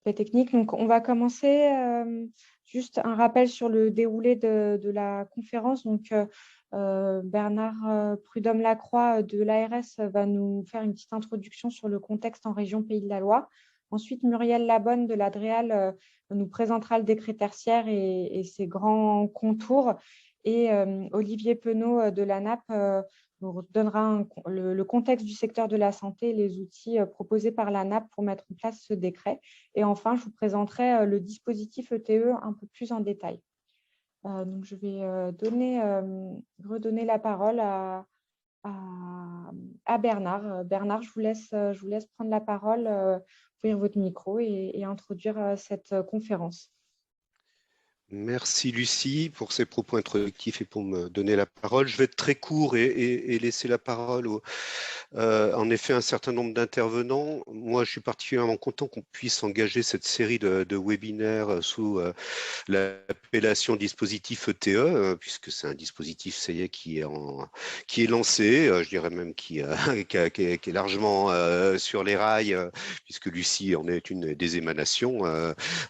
les techniques. Donc, on va commencer. Juste un rappel sur le déroulé de la conférence. Donc, Bernard Prudhomme-Lacroix de l'ARS va nous faire une petite introduction sur le contexte en région Pays de la Loire. Ensuite, Muriel Labonne de l'Adréal nous présentera le décret tertiaire et ses grands contours. Et Olivier Penaud de la NAP nous donnera le contexte du secteur de la santé et les outils proposés par la NAP pour mettre en place ce décret. Et enfin, je vous présenterai le dispositif ETE un peu plus en détail. Donc, je vais redonner la parole à Bernard. Bernard, je vous laisse prendre la parole, ouvrir votre micro et introduire cette conférence. Merci Lucie pour ces propos introductifs et pour me donner la parole. Je vais être très court et laisser la parole en effet un certain nombre d'intervenants. Moi, je suis particulièrement content qu'on puisse engager cette série de webinaires sous l'appellation dispositif ETE, puisque c'est un dispositif, ça y est, qui est lancé, je dirais même qui est largement sur les rails, puisque Lucie en est une des émanations,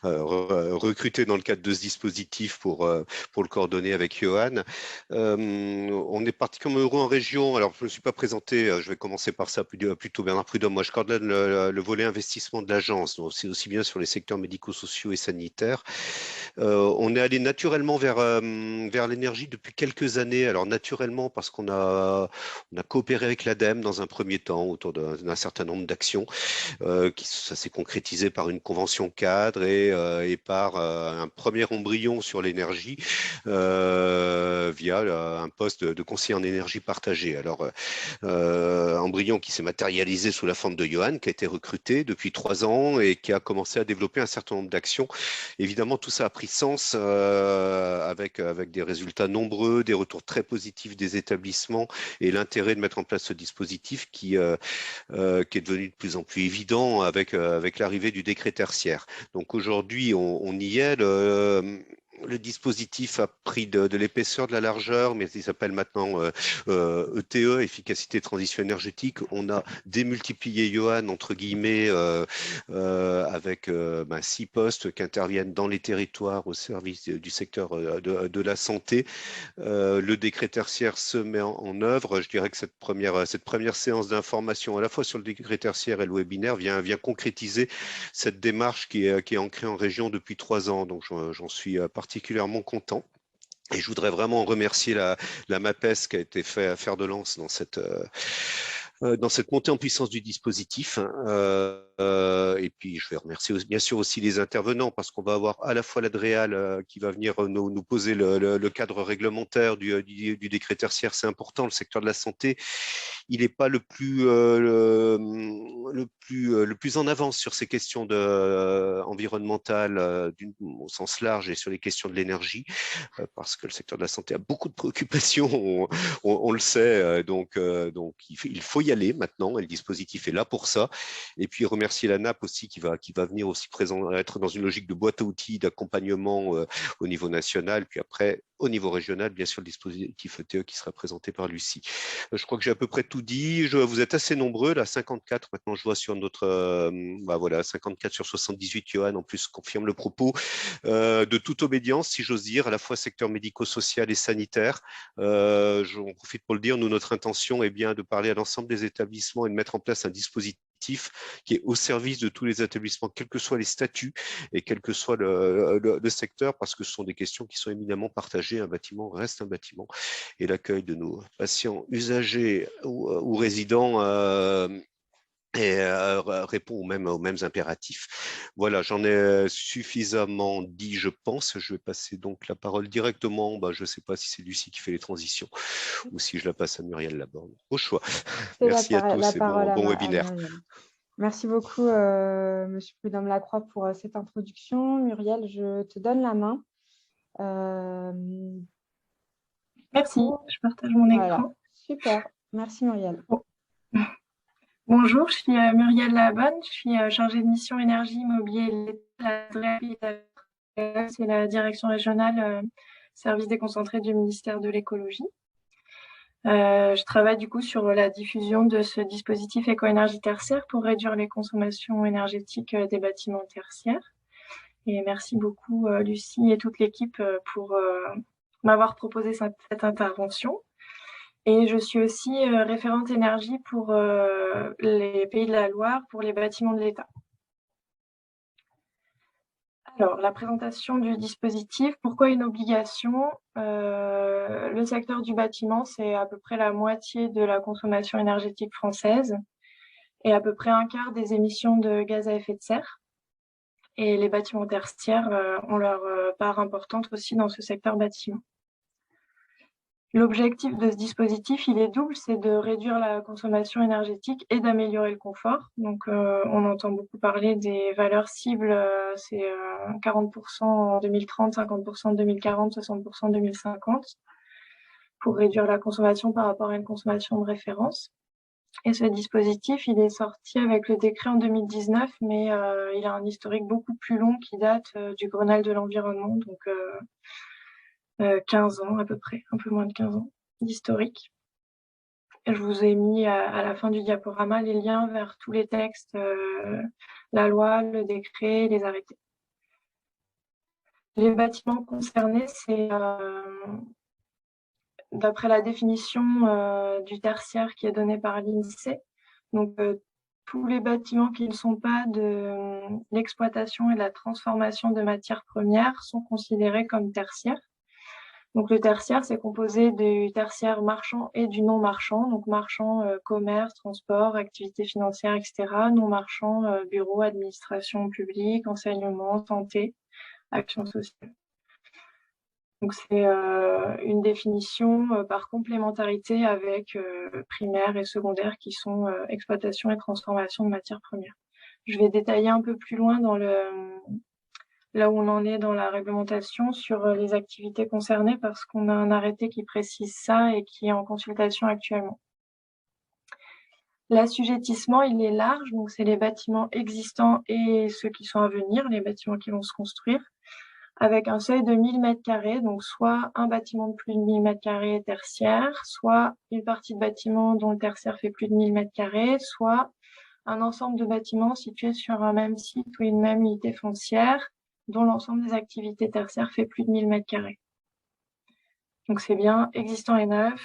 recrutée dans le cadre de ce dispositif pour le coordonner avec Johan. On est particulièrement heureux en région. Alors, je ne me suis pas présenté, je vais commencer par ça, plutôt Bernard Prudhomme. Moi, je coordonne le volet investissement de l'agence, donc c'est aussi bien sur les secteurs médico-sociaux et sanitaires. On est allé naturellement vers l'énergie depuis quelques années. Alors, naturellement, parce qu'on a coopéré avec l'ADEME dans un premier temps autour d'un certain nombre d'actions. Ça s'est concrétisé par une convention cadre et par un premier embryon sur l'énergie via un poste de conseiller en énergie partagée. Alors, embryon qui s'est matérialisé sous la forme de Johan, qui a été recruté depuis 3 ans et qui a commencé à développer un certain nombre d'actions. Évidemment, tout ça a pris sens avec des résultats nombreux, des retours très positifs des établissements et l'intérêt de mettre en place ce dispositif qui est devenu de plus en plus évident avec l'arrivée du décret tertiaire. Donc aujourd'hui, on y est. Le dispositif a pris de l'épaisseur, de la largeur, mais il s'appelle maintenant ETE, efficacité transition énergétique. On a démultiplié Johan, entre guillemets, avec 6 postes qui interviennent dans les territoires au service du secteur de la santé. Le décret tertiaire se met en œuvre. Je dirais que cette première séance d'information, à la fois sur le décret tertiaire et le webinaire, vient concrétiser cette démarche qui est ancrée en région depuis 3 ans. Donc, j'en suis particulièrement content. Et je voudrais vraiment remercier la MAPES qui a été fait à fer de lance dans cette montée en puissance du dispositif. Et puis, je vais remercier bien sûr aussi les intervenants parce qu'on va avoir à la fois l'Adréal qui va venir nous poser le cadre réglementaire du décret tertiaire. C'est important, le secteur de la santé. Il n'est pas le plus en avance sur ces questions environnementales au sens large et sur les questions de l'énergie parce que le secteur de la santé a beaucoup de préoccupations, on le sait, donc il faut y aller maintenant et le dispositif est là pour ça. Et puis remercier la NAP aussi qui va venir aussi être dans une logique de boîte à outils, d'accompagnement au niveau national, puis après au niveau régional, bien sûr, le dispositif ETE qui sera présenté par Lucie. Je crois que j'ai à peu près tout dit. Vous êtes assez nombreux, là, 54. Maintenant, je vois sur notre... 54 sur 78, Johan, en plus, confirme le propos. De toute obédience, si j'ose dire, à la fois secteur médico-social et sanitaire. J'en profite pour le dire, notre intention est bien de parler à l'ensemble des établissements et de mettre en place un dispositif qui est au service de tous les établissements, quels que soient les statuts et quel que soit le secteur, parce que ce sont des questions qui sont éminemment partagées. Un bâtiment reste un bâtiment. Et l'accueil de nos patients usagers ou résidents répond aux mêmes impératifs. Voilà, j'en ai suffisamment dit, je pense. Je vais passer donc la parole directement. Je ne sais pas si c'est Lucie qui fait les transitions ou si je la passe à Muriel Laborde. Au choix. Merci à tous et bon webinaire. Merci beaucoup, Monsieur Prudhomme-Lacroix, pour cette introduction. Muriel, je te donne la main. Merci, je partage mon écran. Super, merci Muriel. Bon. Bonjour, je suis Muriel Labonne, je suis chargée de mission énergie, immobilier et c'est la direction régionale service déconcentré du ministère de l'écologie. Je travaille du coup sur la diffusion de ce dispositif éco-énergie tertiaire pour réduire les consommations énergétiques des bâtiments tertiaires. Et merci beaucoup Lucie et toute l'équipe pour m'avoir proposé cette intervention. Et je suis aussi référente énergie pour les Pays de la Loire, pour les bâtiments de l'État. Alors, la présentation du dispositif, pourquoi une obligation? Le secteur du bâtiment, c'est à peu près la moitié de la consommation énergétique française et à peu près un quart des émissions de gaz à effet de serre. Et les bâtiments tertiaires ont leur part importante aussi dans ce secteur bâtiment. L'objectif de ce dispositif, il est double, c'est de réduire la consommation énergétique et d'améliorer le confort. Donc, on entend beaucoup parler des valeurs cibles, c'est 40% en 2030, 50% en 2040, 60% en 2050, pour réduire la consommation par rapport à une consommation de référence. Et ce dispositif, il est sorti avec le décret en 2019, mais il a un historique beaucoup plus long qui date du Grenelle de l'environnement, donc 15 ans à peu près, un peu moins de 15 ans d'historique. Je vous ai mis à la fin du diaporama les liens vers tous les textes, la loi, le décret, les arrêtés. Les bâtiments concernés, c'est d'après la définition du tertiaire qui est donnée par l'INSEE, donc tous les bâtiments qui ne sont pas de l'exploitation et de la transformation de matières premières sont considérés comme tertiaires. Donc le tertiaire, c'est composé du tertiaire marchand et du non marchand. Donc marchand, commerce, transport, activités financières, etc. Non marchand, bureau, administration publique, enseignement, santé, action sociale. Donc c'est une définition par complémentarité avec primaire et secondaire qui sont exploitation et transformation de matières premières. Je vais détailler un peu plus loin dans là où on en est dans la réglementation sur les activités concernées parce qu'on a un arrêté qui précise ça et qui est en consultation actuellement. L'assujettissement, il est large, donc c'est les bâtiments existants et ceux qui sont à venir, les bâtiments qui vont se construire, avec un seuil de 1000 m², donc soit un bâtiment de plus de 1000 m² tertiaire, soit une partie de bâtiment dont le tertiaire fait plus de 1000 m², soit un ensemble de bâtiments situés sur un même site ou une même unité foncière, dont l'ensemble des activités tertiaires fait plus de 1000 m². Donc c'est bien existant et neuf,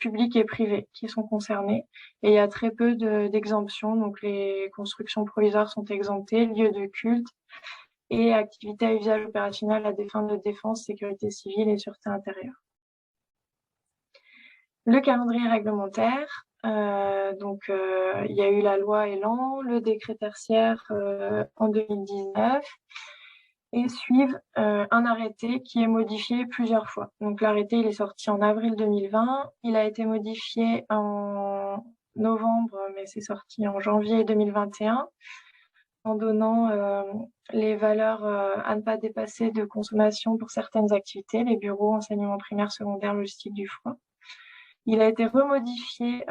public et privé qui sont concernés. Et il y a très peu d'exemptions, donc les constructions provisoires sont exemptées, lieux de culte et activités à usage opérationnel à des fins de défense, sécurité civile et sûreté intérieure. Le calendrier réglementaire, il y a eu la loi Elan, le décret tertiaire en 2019, et suivent un arrêté qui est modifié plusieurs fois. Donc l'arrêté, il est sorti en avril 2020, il a été modifié en novembre, mais c'est sorti en janvier 2021, en donnant les valeurs à ne pas dépasser de consommation pour certaines activités, les bureaux, enseignement primaire, secondaire, logistique du froid. Il a été remodifié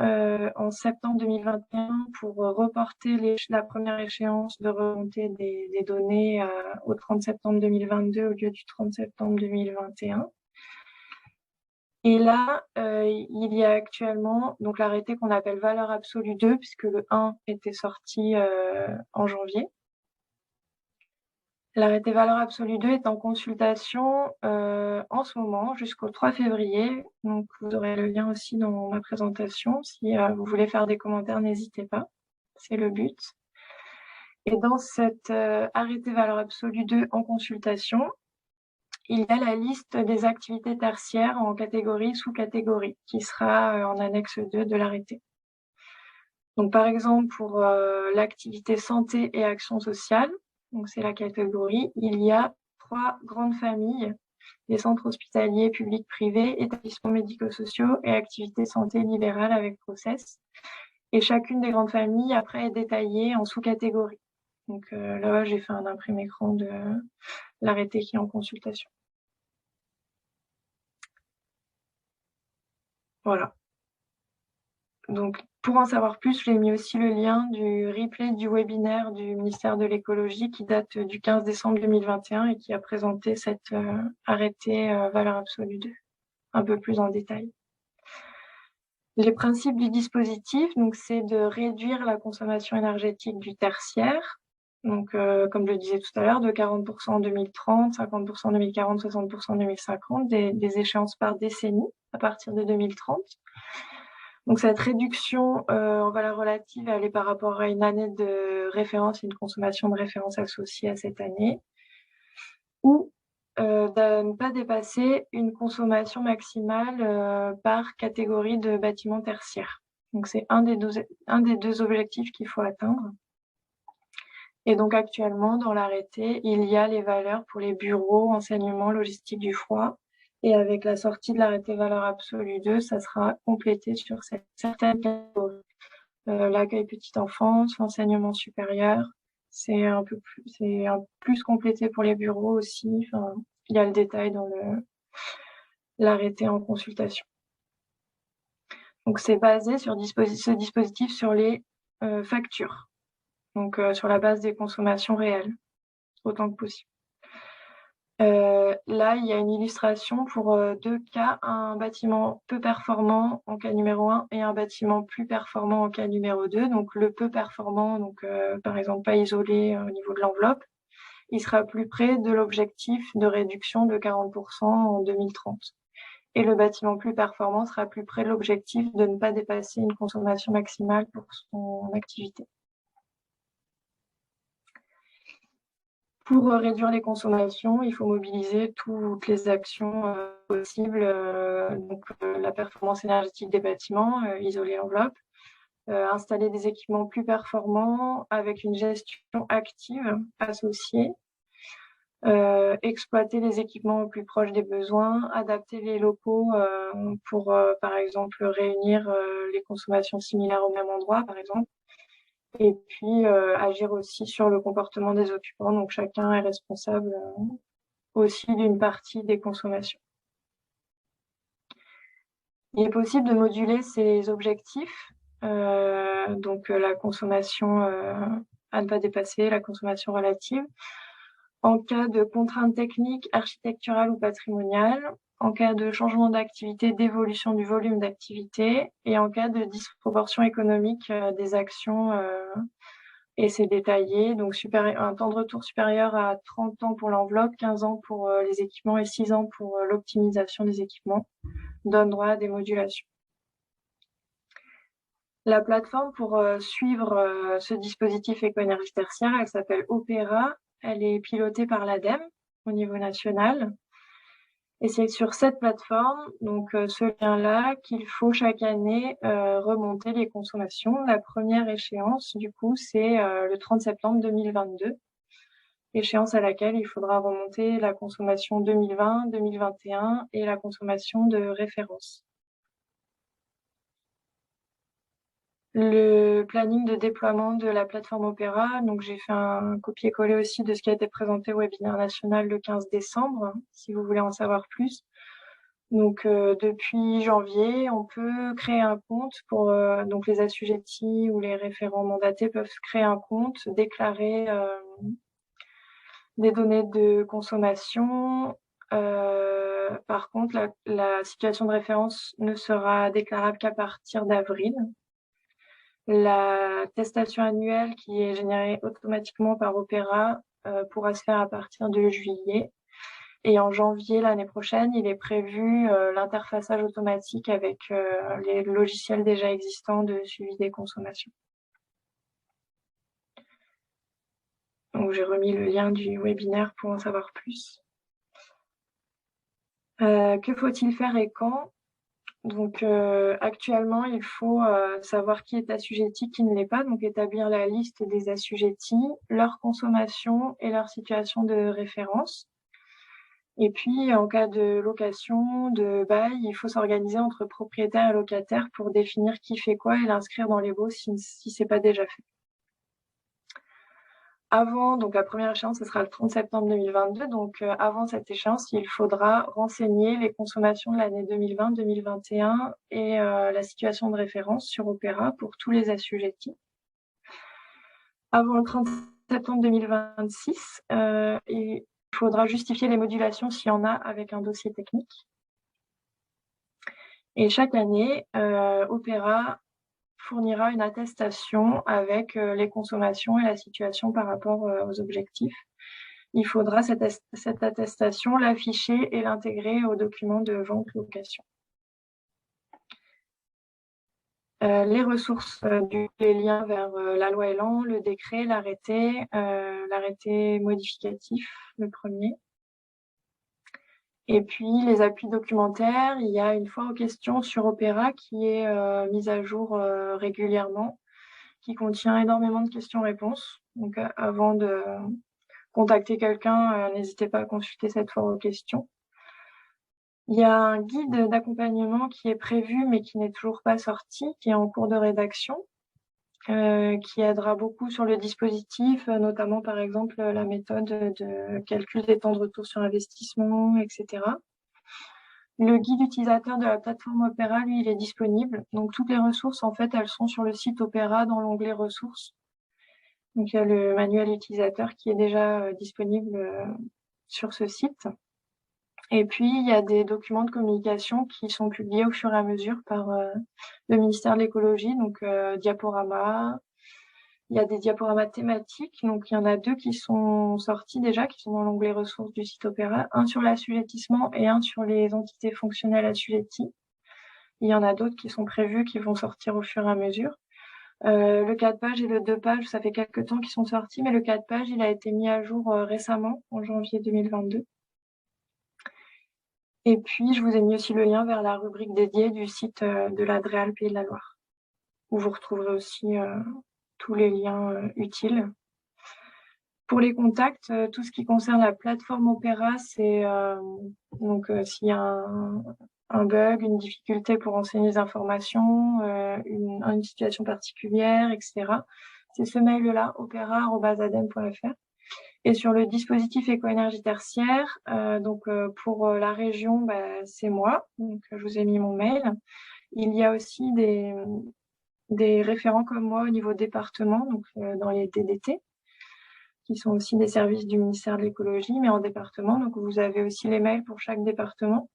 en septembre 2021 pour reporter la première échéance de remontée des données au 30 septembre 2022 au lieu du 30 septembre 2021. Et là, il y a actuellement donc l'arrêté qu'on appelle valeur absolue 2, puisque le 1 était sorti en janvier. L'arrêté valeur absolue 2 est en consultation en ce moment jusqu'au 3 février. Donc, vous aurez le lien aussi dans ma présentation. Si vous voulez faire des commentaires, n'hésitez pas. C'est le but. Et dans cet arrêté valeur absolue 2 en consultation, il y a la liste des activités tertiaires en catégorie, sous-catégorie, qui sera en annexe 2 de l'arrêté. Donc, par exemple, pour l'activité santé et action sociale, donc c'est la catégorie, il y a 3 grandes familles, les centres hospitaliers, publics, privés, établissements médico-sociaux et activités santé libérales avec process. Et chacune des grandes familles, après, est détaillée en sous-catégories. Donc là, j'ai fait un imprimé écran de l'arrêté qui est en consultation. Voilà. Donc, pour en savoir plus, j'ai mis aussi le lien du replay du webinaire du ministère de l'écologie qui date du 15 décembre 2021 et qui a présenté cet arrêté valeur absolue 2 un peu plus en détail. Les principes du dispositif, donc, c'est de réduire la consommation énergétique du tertiaire, donc, comme je le disais tout à l'heure, de 40% en 2030, 50% en 2040, 60% en 2050, des échéances par décennie à partir de 2030. Donc, cette réduction en valeur relative, elle est par rapport à une année de référence, une consommation de référence associée à cette année, ou de ne pas dépasser une consommation maximale par catégorie de bâtiments tertiaires. Donc, c'est un des deux objectifs qu'il faut atteindre. Et donc, actuellement, dans l'arrêté, il y a les valeurs pour les bureaux, enseignement, logistique du froid. Et avec la sortie de l'arrêté valeur absolue 2, ça sera complété sur certaines catégories. L'accueil petite enfance, l'enseignement supérieur, c'est un plus complété pour les bureaux aussi. Enfin, il y a le détail dans l'arrêté en consultation. Donc, c'est basé sur ce dispositif sur les factures. Donc, sur la base des consommations réelles, autant que possible. Là, il y a une illustration pour deux cas, un bâtiment peu performant en cas numéro 1 et un bâtiment plus performant en cas numéro 2. Donc, le peu performant, donc par exemple pas isolé au niveau de l'enveloppe, il sera plus près de l'objectif de réduction de 40% en 2030. Et le bâtiment plus performant sera plus près de l'objectif de ne pas dépasser une consommation maximale pour son activité. Pour réduire les consommations, il faut mobiliser toutes les actions possibles, donc la performance énergétique des bâtiments, isoler l'enveloppe, installer des équipements plus performants avec une gestion active associée, exploiter les équipements au plus proche des besoins, adapter les locaux pour, par exemple, réunir les consommations similaires au même endroit, par exemple. Et puis, agir aussi sur le comportement des occupants. Donc, chacun est responsable aussi d'une partie des consommations. Il est possible de moduler ces objectifs, donc la consommation à ne pas dépasser, la consommation relative, en cas de contraintes techniques, architecturales ou patrimoniales, en cas de changement d'activité, d'évolution du volume d'activité et en cas de disproportion économique des actions. Et c'est détaillé, donc un temps de retour supérieur à 30 ans pour l'enveloppe, 15 ans pour les équipements et 6 ans pour l'optimisation des équipements, donne droit à des modulations. La plateforme pour suivre ce dispositif éco-énergie tertiaire, elle s'appelle Opéra. Elle est pilotée par l'ADEME au niveau national. Et c'est sur cette plateforme, donc ce lien-là, qu'il faut chaque année remonter les consommations. La première échéance, du coup, c'est le 30 septembre 2022, échéance à laquelle il faudra remonter la consommation 2020, 2021 et la consommation de référence. Le planning de déploiement de la plateforme Opéra, donc j'ai fait un copier-coller aussi de ce qui a été présenté au webinaire national le 15 décembre, si vous voulez en savoir plus. Donc depuis janvier, on peut créer un compte pour donc les assujettis ou les référents mandatés peuvent créer un compte, déclarer des données de consommation. Par contre, la situation de référence ne sera déclarable qu'à partir d'avril. La testation annuelle qui est générée automatiquement par Opéra pourra se faire à partir de juillet. Et en janvier l'année prochaine, il est prévu l'interfaçage automatique avec les logiciels déjà existants de suivi des consommations. Donc j'ai remis le lien du webinaire pour en savoir plus. Que faut-il faire et quand ? Donc actuellement, il faut savoir qui est assujetti, qui ne l'est pas, donc établir la liste des assujettis, leur consommation et leur situation de référence. Et puis, en cas de location, de bail, il faut s'organiser entre propriétaires et locataires pour définir qui fait quoi et l'inscrire dans les baux si ce n'est pas déjà fait. Avant, donc la première échéance, ce sera le 30 septembre 2022. Donc, avant cette échéance, il faudra renseigner les consommations de l'année 2020-2021 et la situation de référence sur Opéra pour tous les assujettis. Avant le 30 septembre 2026, il faudra justifier les modulations s'il y en a avec un dossier technique. Et chaque année, Opéra fournira une attestation avec les consommations et la situation par rapport aux objectifs. Il faudra cette attestation l'afficher et l'intégrer au document de vente-location. Les ressources, les liens vers la loi Elan, le décret, l'arrêté modificatif, le premier. Et puis les appuis documentaires, il y a une foire aux questions sur Opéra qui est mise à jour régulièrement, qui contient énormément de questions-réponses. Donc avant de contacter quelqu'un, n'hésitez pas à consulter cette foire aux questions. Il y a un guide d'accompagnement qui est prévu mais qui n'est toujours pas sorti, qui est en cours de rédaction, qui aidera beaucoup sur le dispositif, notamment par exemple la méthode de calcul des temps de retour sur investissement, etc. Le guide utilisateur de la plateforme Opéra, lui, il est disponible. Donc toutes les ressources, en fait, elles sont sur le site Opéra dans l'onglet ressources. Donc il y a le manuel utilisateur qui est déjà disponible sur ce site. Et puis il y a des documents de communication qui sont publiés au fur et à mesure par le ministère de l'écologie, donc diaporamas. Il y a des diaporamas thématiques, donc il y en a 2 qui sont sortis déjà, qui sont dans l'onglet ressources du site Opéra, un sur l'assujettissement et un sur les entités fonctionnelles assujetties. Il y en a d'autres qui sont prévus, qui vont sortir au fur et à mesure. Le 4 pages et le 2 pages, ça fait quelques temps qu'ils sont sortis, mais le 4 pages, il a été mis à jour récemment, en janvier 2022. Et puis, je vous ai mis aussi le lien vers la rubrique dédiée du site de la DREAL Pays de la Loire, où vous retrouverez aussi tous les liens utiles. Pour les contacts, tout ce qui concerne la plateforme Opéra, c'est donc s'il y a un bug, une difficulté pour renseigner les informations, une situation particulière, etc. C'est ce mail-là, opéra@adem.fr. Et sur le dispositif éco-énergie tertiaire, pour la région, c'est moi. Donc, je vous ai mis mon mail. Il y a aussi des référents comme moi au niveau département, donc dans les DDT, qui sont aussi des services du ministère de l'écologie, mais en département. Donc, vous avez aussi les mails pour chaque département.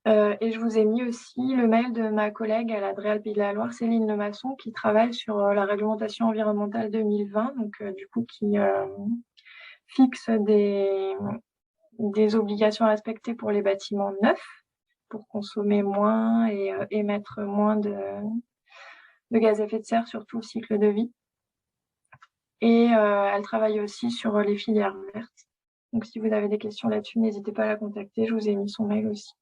Et je vous ai mis aussi le mail de ma collègue à la DREAL Pays de la Loire, Céline Lemasson, qui travaille sur la réglementation environnementale 2020, donc du coup qui fixe des obligations à respecter pour les bâtiments neufs, pour consommer moins et émettre moins de gaz à effet de serre sur tout le cycle de vie. Et elle travaille aussi sur les filières vertes. Donc si vous avez des questions là-dessus, n'hésitez pas à la contacter, je vous ai mis son mail aussi.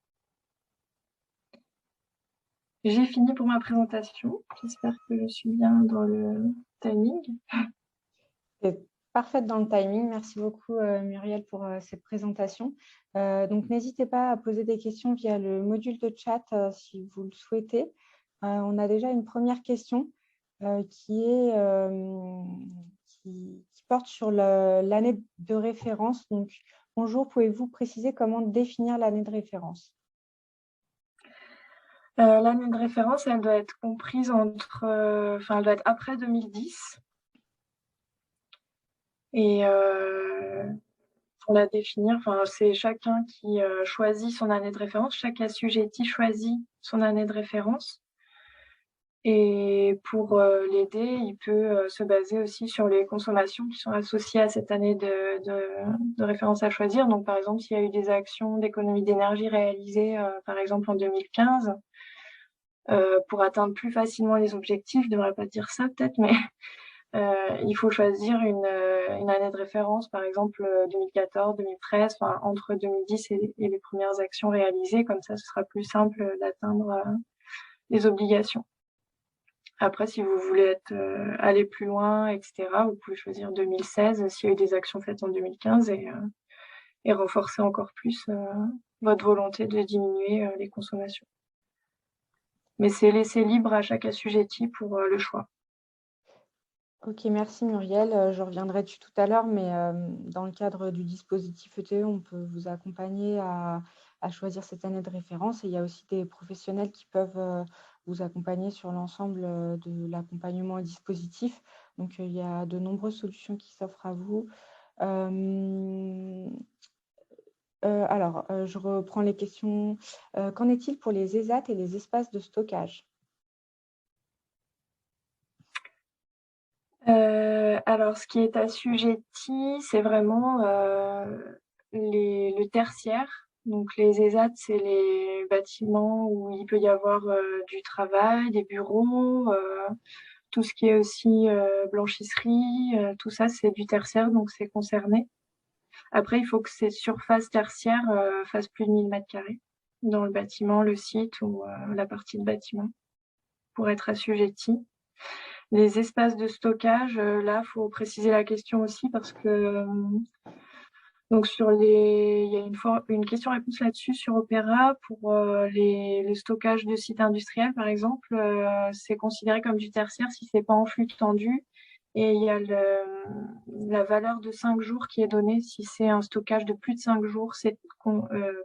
J'ai fini pour ma présentation. J'espère que je suis bien dans le timing. C'est parfaite dans le timing. Merci beaucoup, Muriel, pour cette présentation. Donc, n'hésitez pas à poser des questions via le module de chat si vous le souhaitez. On a déjà une première question qui porte sur l'année de référence. Donc, bonjour, pouvez-vous préciser comment définir l'année de référence? L'année de référence, elle doit être comprise elle doit être après 2010. Et pour la définir, c'est chacun qui choisit son année de référence. Chaque assujetti choisit son année de référence. Et pour l'aider, il peut se baser aussi sur les consommations qui sont associées à cette année de référence à choisir. Donc, par exemple, s'il y a eu des actions d'économie d'énergie réalisées, par exemple, en 2015, pour atteindre plus facilement les objectifs, je ne devrais pas dire ça peut-être, mais il faut choisir une année de référence, par exemple 2014, 2013, entre 2010 et les premières actions réalisées. Comme ça, ce sera plus simple d'atteindre les obligations. Après, si vous voulez aller plus loin, etc., vous pouvez choisir 2016 s'il y a eu des actions faites en 2015 et renforcer encore plus votre volonté de diminuer les consommations. Mais c'est laissé libre à chaque assujetti pour le choix. Ok, merci Muriel. Je reviendrai dessus tout à l'heure, mais dans le cadre du dispositif ETE, on peut vous accompagner à choisir cette année de référence. Et il y a aussi des professionnels qui peuvent vous accompagner sur l'ensemble de l'accompagnement au dispositif. Donc, il y a de nombreuses solutions qui s'offrent à vous. je reprends les questions. Qu'en est-il pour les ESAT et les espaces de stockage? Alors, ce qui est assujetti, c'est vraiment le tertiaire. Donc, les ESAT, c'est les bâtiments où il peut y avoir du travail, des bureaux, tout ce qui est aussi blanchisserie, tout ça, c'est du tertiaire, donc c'est concerné. Après, il faut que ces surfaces tertiaires fassent plus de 1000 mètres carrés dans le bâtiment, le site ou la partie de bâtiment pour être assujetti. Les espaces de stockage, là, faut préciser la question aussi parce que donc il y a une question-réponse là-dessus sur Opera pour le stockage de sites industriels, par exemple, c'est considéré comme du tertiaire si c'est pas en flux tendu. Et il y a la valeur de 5 jours qui est donnée. Si c'est un stockage de plus de 5 jours, c'est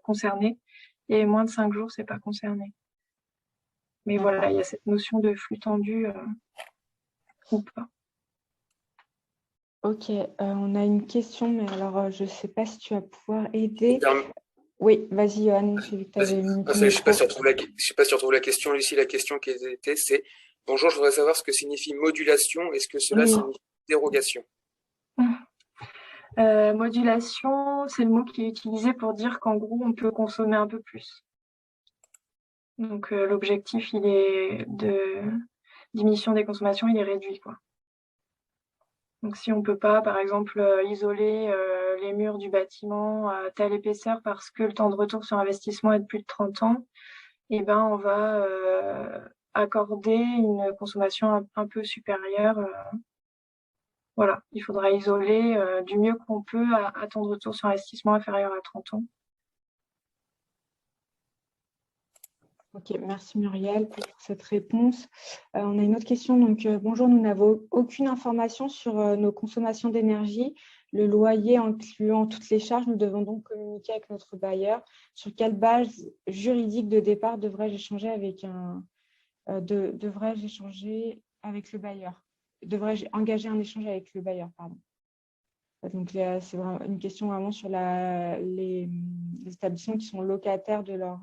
concerné. Et moins de 5 jours, c'est pas concerné. Mais voilà, il y a cette notion de flux tendu ou pas. Ok, on a une question, mais alors je ne sais pas si tu vas pouvoir aider. Oui, vas-y, Johan, j'ai vu que tu avais mis ton Je ne sais pas micro. si tu retrouves la question, Lucie. La question qui était, c'est « Bonjour, je voudrais savoir ce que signifie modulation. Est-ce que cela signifie dérogation ?» Modulation, c'est le mot qui est utilisé pour dire qu'en gros, on peut consommer un peu plus. Donc, l'objectif, il est de diminution des consommations, il est réduit, quoi. Donc, si on peut pas, par exemple, isoler les murs du bâtiment à telle épaisseur parce que le temps de retour sur investissement est de plus de 30 ans, eh ben, on va accorder une consommation un peu supérieure. Voilà, il faudra isoler du mieux qu'on peut à temps de retour sur investissement inférieur à 30 ans. Ok, merci Muriel pour cette réponse. On a une autre question. Donc, bonjour, nous n'avons aucune information sur nos consommations d'énergie. Le loyer incluant toutes les charges, nous devons donc communiquer avec notre bailleur. Sur quelle base juridique de départ devrais-je échanger avec devrais-je échanger avec le bailleur? Devrais-je engager un échange avec le bailleur, pardon. Donc, c'est vraiment une question vraiment sur les établissements qui sont locataires de leur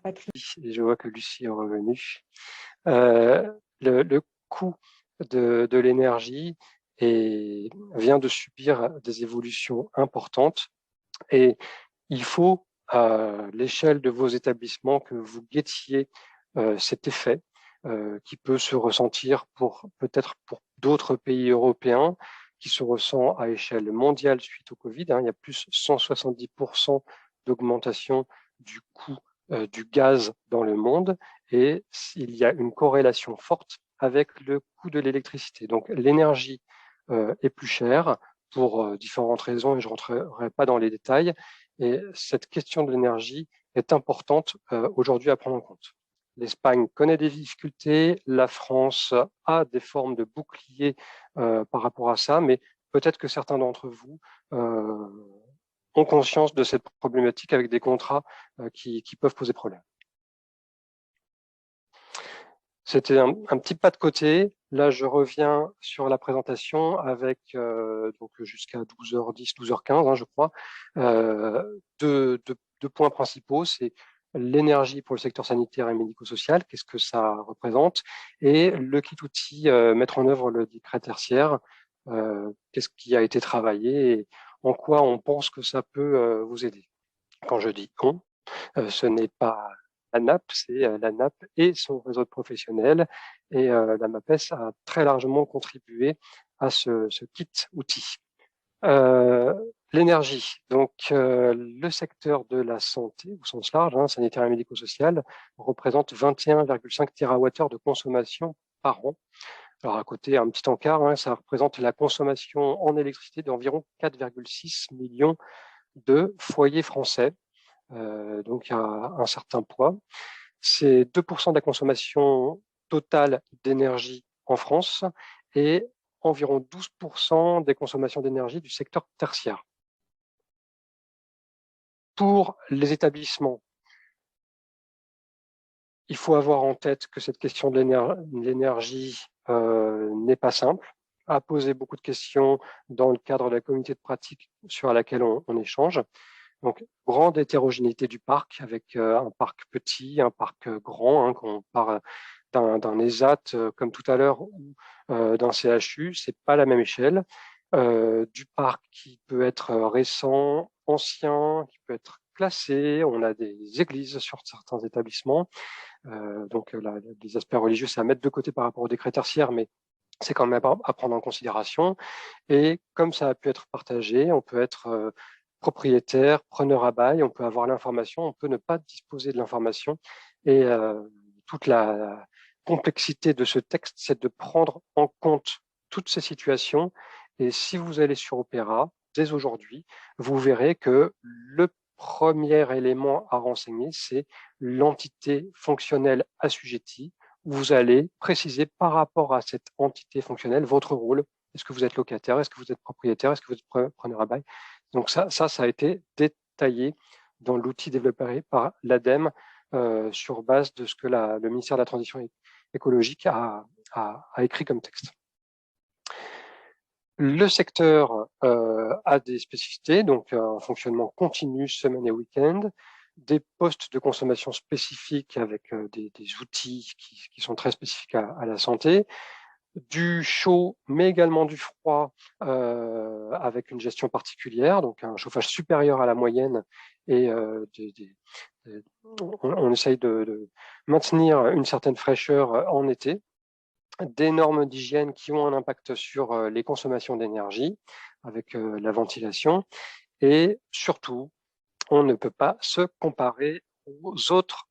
patrimoine. Et je vois que Lucie est revenue. Le coût de l'énergie vient de subir des évolutions importantes et il faut, à l'échelle de vos établissements, que vous guettiez cet effet qui peut se ressentir peut-être pour d'autres pays européens, qui se ressent à échelle mondiale suite au Covid. Il y a plus 170% d'augmentation du coût du gaz dans le monde et il y a une corrélation forte avec le coût de l'électricité. Donc l'énergie est plus chère pour différentes raisons et je ne rentrerai pas dans les détails. Et cette question de l'énergie est importante aujourd'hui à prendre en compte. L'Espagne connaît des difficultés, la France a des formes de bouclier par rapport à ça, mais peut-être que certains d'entre vous ont conscience de cette problématique avec des contrats qui peuvent poser problème. C'était un petit pas de côté. Là, je reviens sur la présentation avec donc jusqu'à 12h10, 12h15, je crois. Deux points principaux, c'est l'énergie pour le secteur sanitaire et médico-social, qu'est-ce que ça représente, et le kit outil, mettre en œuvre le décret tertiaire, qu'est-ce qui a été travaillé et en quoi on pense que ça peut vous aider. Quand je dis on, ce n'est pas la NAP, c'est la NAP et son réseau de professionnels. Et la MAPES a très largement contribué à ce kit outil. L'énergie, donc le secteur de la santé au sens large, sanitaire et médico-social, représente 21,5 TWh de consommation par an. Alors à côté, un petit encart, ça représente la consommation en électricité d'environ 4,6 millions de foyers français. Donc il y a un certain poids. C'est 2% de la consommation totale d'énergie en France et environ 12% des consommations d'énergie du secteur tertiaire. Pour les établissements, il faut avoir en tête que cette question de l'énergie n'est pas simple. a posé beaucoup de questions dans le cadre de la communauté de pratique sur laquelle on échange. Donc, grande hétérogénéité du parc, avec un parc petit, un parc grand, hein, quand on part d'un ESAT, comme tout à l'heure, ou d'un CHU, c'est pas la même échelle. Du parc qui peut être récent, ancien, qui peut être classé. On a des églises sur certains établissements. Donc, les aspects religieux, c'est à mettre de côté par rapport au décret tertiaire, mais c'est quand même à prendre en considération. Et comme ça a pu être partagé, on peut être propriétaire, preneur à bail, on peut avoir l'information, on peut ne pas disposer de l'information. Et toute la complexité de ce texte, c'est de prendre en compte toutes ces situations. Et si vous allez sur Opera, dès aujourd'hui, vous verrez que le premier élément à renseigner, c'est l'entité fonctionnelle assujettie. Vous allez préciser par rapport à cette entité fonctionnelle votre rôle. Est-ce que vous êtes locataire? Est-ce que vous êtes propriétaire? Est-ce que vous êtes preneur à bail? Donc ça a été détaillé dans l'outil développé par l'ADEME sur base de ce que le ministère de la Transition écologique a écrit comme texte. Le secteur a des spécificités, donc un fonctionnement continu semaine et week-end, des postes de consommation spécifiques avec des outils qui sont très spécifiques à la santé, du chaud, mais également du froid, avec une gestion particulière, donc un chauffage supérieur à la moyenne, et on essaye de maintenir une certaine fraîcheur en été, des normes d'hygiène qui ont un impact sur les consommations d'énergie, avec la ventilation, et surtout, on ne peut pas se comparer aux autres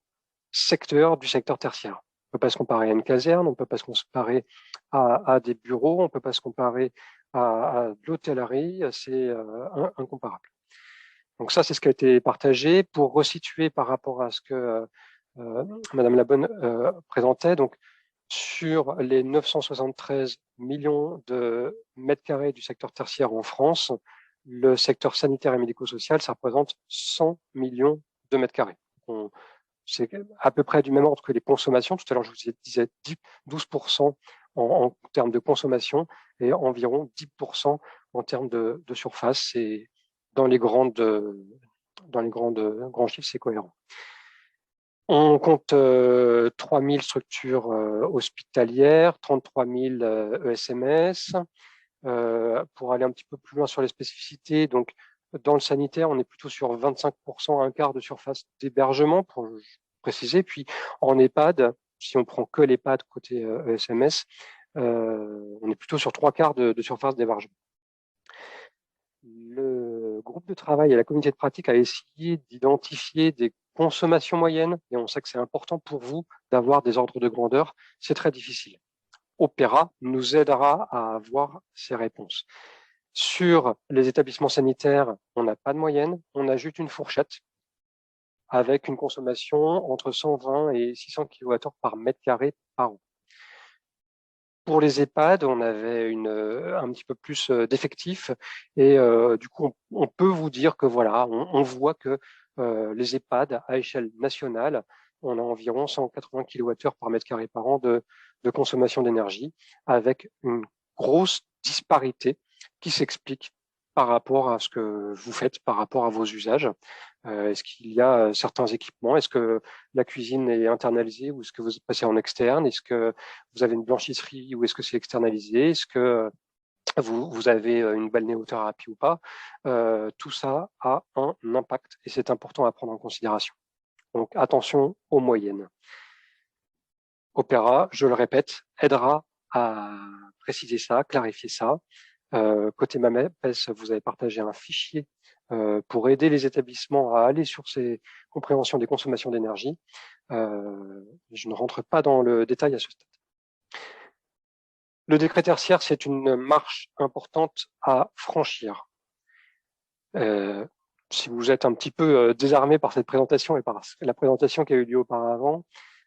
secteurs du secteur tertiaire. On ne peut pas se comparer à une caserne, on ne peut pas se comparer à des bureaux, on ne peut pas se comparer à de l'hôtellerie, c'est incomparable. Donc ça, c'est ce qui a été partagé. Pour resituer par rapport à ce que Madame Labonne présentait, donc sur les 973 millions de mètres carrés du secteur tertiaire en France, le secteur sanitaire et médico-social, ça représente 100 millions de mètres carrés. C'est à peu près du même ordre que les consommations. Tout à l'heure, je vous disais 12% en termes de consommation et environ 10% en termes de surface. Et dans les grands chiffres, c'est cohérent. On compte 3000 structures hospitalières, 33 000 ESMS. Pour aller un petit peu plus loin sur les spécificités, donc dans le sanitaire, on est plutôt sur 25%, un quart de surface d'hébergement, pour préciser. Puis en EHPAD, si on prend que l'EHPAD côté ESMS, on est plutôt sur 3/4 de surface d'hébergement. Le groupe de travail et la communauté de pratique a essayé d'identifier des consommations moyennes, et on sait que c'est important pour vous d'avoir des ordres de grandeur. C'est très difficile. Opera nous aidera à avoir ces réponses. Sur les établissements sanitaires, on n'a pas de moyenne, on a juste une fourchette avec une consommation entre 120 et 600 kWh par mètre carré par an. Pour les EHPAD, on avait un petit peu plus d'effectifs et du coup, on peut vous dire que voilà, on voit que les EHPAD à échelle nationale, on a environ 180 kWh par mètre carré par an de consommation d'énergie, avec une grosse disparité qui s'explique par rapport à ce que vous faites, par rapport à vos usages. Est-ce qu'il y a certains équipements? Est-ce que la cuisine est internalisée ou est-ce que vous passez en externe? Est-ce que vous avez une blanchisserie ou est-ce que c'est externalisé? Est-ce que vous avez une balnéothérapie ou pas? Tout ça a un impact et c'est important à prendre en considération. Donc attention aux moyennes. Opera, je le répète, aidera à préciser ça, clarifier ça. Côté MAMEPS, vous avez partagé un fichier pour aider les établissements à aller sur ces compréhensions des consommations d'énergie. Je ne rentre pas dans le détail à ce stade. Le décret tertiaire, c'est une marche importante à franchir. Si vous êtes un petit peu désarmé par cette présentation et par la présentation qui a eu lieu auparavant,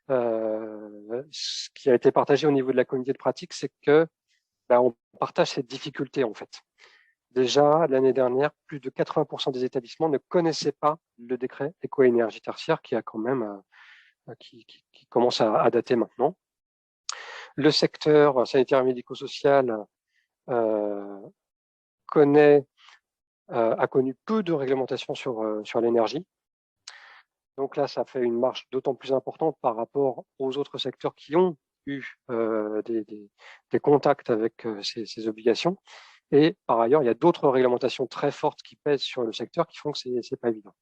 ce qui a été partagé au niveau de la communauté de pratique, c'est que on partage cette difficulté en fait. Déjà, l'année dernière, plus de 80% des établissements ne connaissaient pas le décret éco-énergie tertiaire qui a quand même qui commence à dater maintenant. Le secteur sanitaire et médico-social a connu peu de réglementation sur l'énergie. Donc là, ça fait une marge d'autant plus importante par rapport aux autres secteurs qui ont eu des contacts avec ces obligations. Et par ailleurs, il y a d'autres réglementations très fortes qui pèsent sur le secteur qui font que c'est pas évident.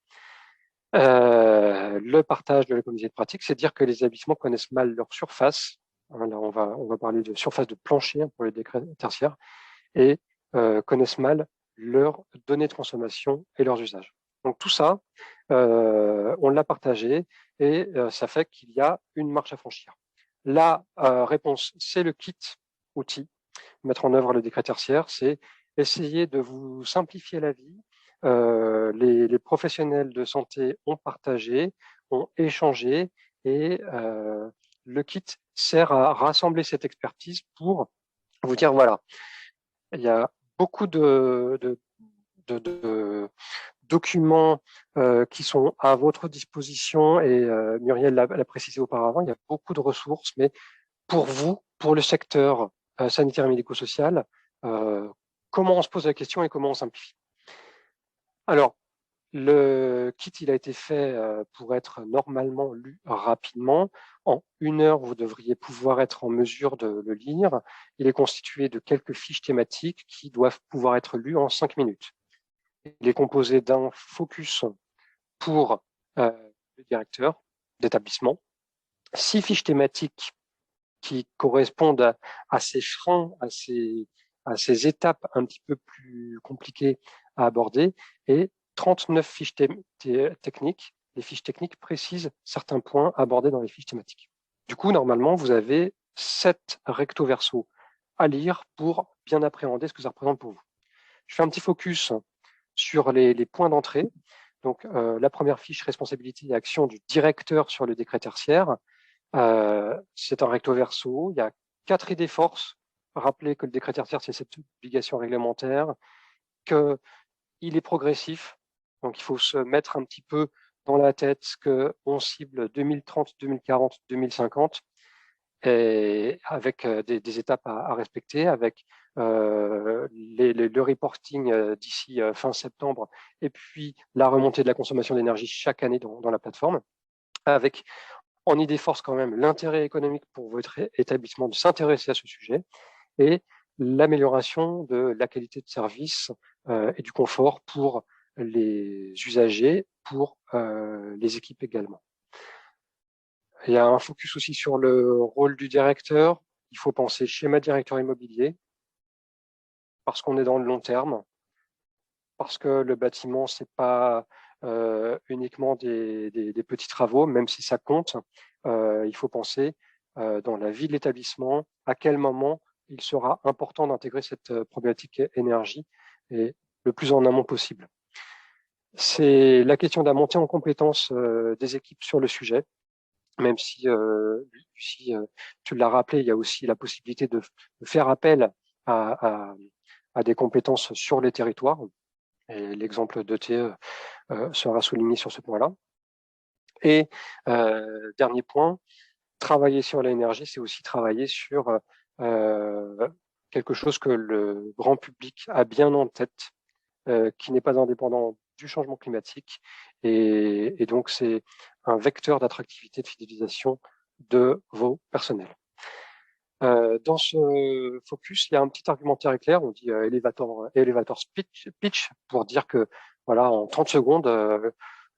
Le partage de la communauté de pratique, c'est dire que les établissements connaissent mal leur surface. Là, on va parler de surface de plancher pour les décrets tertiaires et connaissent mal leurs données de consommation et leurs usages. Donc tout ça, on l'a partagé et ça fait qu'il y a une marche à franchir. La réponse, c'est le kit outil. Mettre en œuvre le décret tertiaire, c'est essayer de vous simplifier la vie. Les professionnels de santé ont partagé, ont échangé et le kit sert à rassembler cette expertise pour vous dire, voilà, il y a beaucoup de documents qui sont à votre disposition et Muriel l'a précisé auparavant, il y a beaucoup de ressources, mais pour vous, pour le secteur sanitaire et médico-social, comment on se pose la question et comment on simplifie. Alors, le kit, il a été fait pour être normalement lu rapidement. En 1 heure, vous devriez pouvoir être en mesure de le lire. Il est constitué de quelques fiches thématiques qui doivent pouvoir être lues en 5 minutes. Il est composé d'un focus pour le directeur d'établissement, 6 fiches thématiques qui correspondent à ces freins, à ces étapes un petit peu plus compliquées à aborder, et 39 fiches techniques. Les fiches techniques précisent certains points abordés dans les fiches thématiques. Du coup, normalement, vous avez 7 recto verso à lire pour bien appréhender ce que ça représente pour vous. Je fais un petit focus sur les points d'entrée. Donc, la première fiche, responsabilité et action du directeur sur le décret tertiaire. C'est un recto verso. Il y a 4 idées forces. Rappelez que le décret tertiaire, c'est cette obligation réglementaire, qu'il est progressif. Donc, il faut se mettre un petit peu dans la tête qu'on cible 2030, 2040, 2050, et avec des étapes à respecter, avec le reporting d'ici fin septembre, et puis la remontée de la consommation d'énergie chaque année dans la plateforme, avec en idée force quand même l'intérêt économique pour votre établissement de s'intéresser à ce sujet, et l'amélioration de la qualité de service et du confort pour les usagers, pour les équipes également. Il y a un focus aussi sur le rôle du directeur. Il faut penser schéma directeur immobilier, parce qu'on est dans le long terme, parce que le bâtiment, c'est pas uniquement des petits travaux, même si ça compte. Il faut penser dans la vie de l'établissement, à quel moment il sera important d'intégrer cette problématique énergie et le plus en amont possible. C'est la question de la montée en compétence des équipes sur le sujet, même si, Lucie, tu l'as rappelé, il y a aussi la possibilité de faire appel à des compétences sur les territoires. Et l'exemple d'ETE sera souligné sur ce point-là. Et dernier point, travailler sur l'énergie, c'est aussi travailler sur quelque chose que le grand public a bien en tête, qui n'est pas indépendant du changement climatique. Et donc, c'est un vecteur d'attractivité, de fidélisation de vos personnels. Dans ce focus, il y a un petit argumentaire éclair, on dit elevator pitch, pour dire que voilà, en 30 secondes,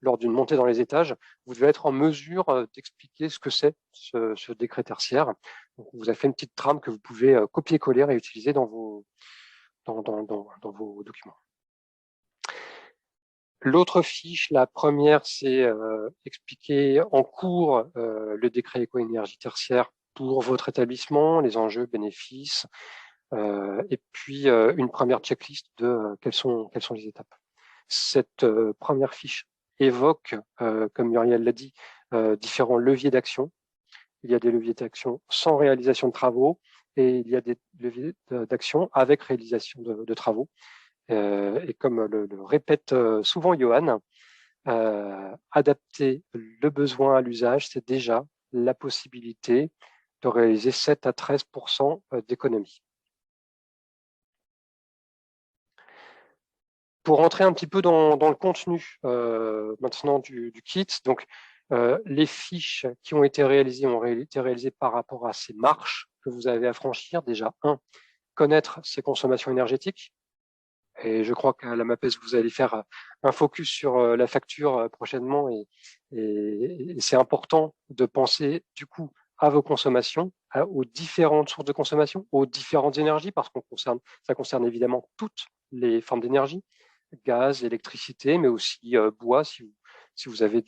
lors d'une montée dans les étages, vous devez être en mesure d'expliquer ce que c'est ce décret tertiaire. Donc, vous avez fait une petite trame que vous pouvez copier-coller et utiliser dans vos documents. L'autre fiche, la première, c'est expliquer en cours le décret éco-énergie tertiaire pour votre établissement, les enjeux, bénéfices, et puis une première checklist de quelles sont les étapes. Cette première fiche évoque, comme Muriel l'a dit, différents leviers d'action. Il y a des leviers d'action sans réalisation de travaux et il y a des leviers d'action avec réalisation de travaux. Et comme le répète souvent Johan, adapter le besoin à l'usage, c'est déjà la possibilité de réaliser 7 à 13% d'économie. Pour rentrer un petit peu dans le contenu maintenant du kit, donc les fiches qui ont été réalisées par rapport à ces marches que vous avez à franchir. Déjà, connaître ses consommations énergétiques. Et je crois qu'à la MAPES, vous allez faire un focus sur la facture prochainement et c'est important de penser du coup à vos consommations, aux différentes sources de consommation, aux différentes énergies, parce ça concerne évidemment toutes les formes d'énergie, gaz, électricité, mais aussi bois, si vous avez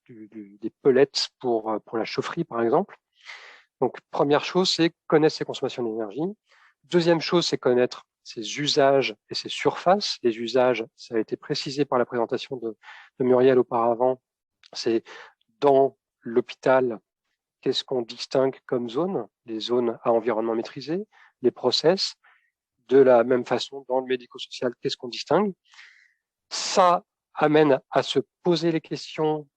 des pellets pour la chaufferie, par exemple. Donc, première chose, c'est connaître ses consommations d'énergie. Deuxième chose, c'est connaître ses usages et ses surfaces. Les usages, ça a été précisé par la présentation de Muriel auparavant, c'est dans l'hôpital, qu'est-ce qu'on distingue comme zone? Les zones à environnement maîtrisé, les process. De la même façon, dans le médico-social, qu'est-ce qu'on distingue? Ça amène à se poser les questions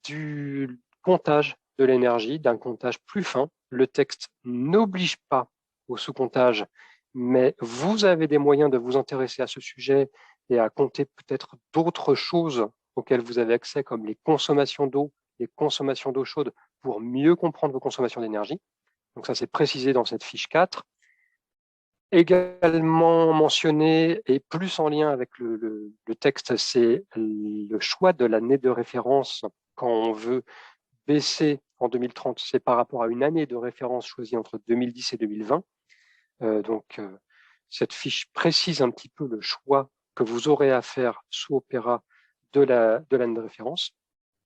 du comptage de l'énergie, d'un comptage plus fin. Le texte n'oblige pas au sous-comptage, mais vous avez des moyens de vous intéresser à ce sujet et à compter peut-être d'autres choses auxquelles vous avez accès, comme les consommations d'eau, les consommations d'eau chaude, pour mieux comprendre vos consommations d'énergie. Donc ça, c'est précisé dans cette fiche 4. Également mentionné et plus en lien avec le texte, c'est le choix de l'année de référence quand on veut baisser en 2030. C'est par rapport à une année de référence choisie entre 2010 et 2020. Cette fiche précise un petit peu le choix que vous aurez à faire sous Opéra de l'année de référence.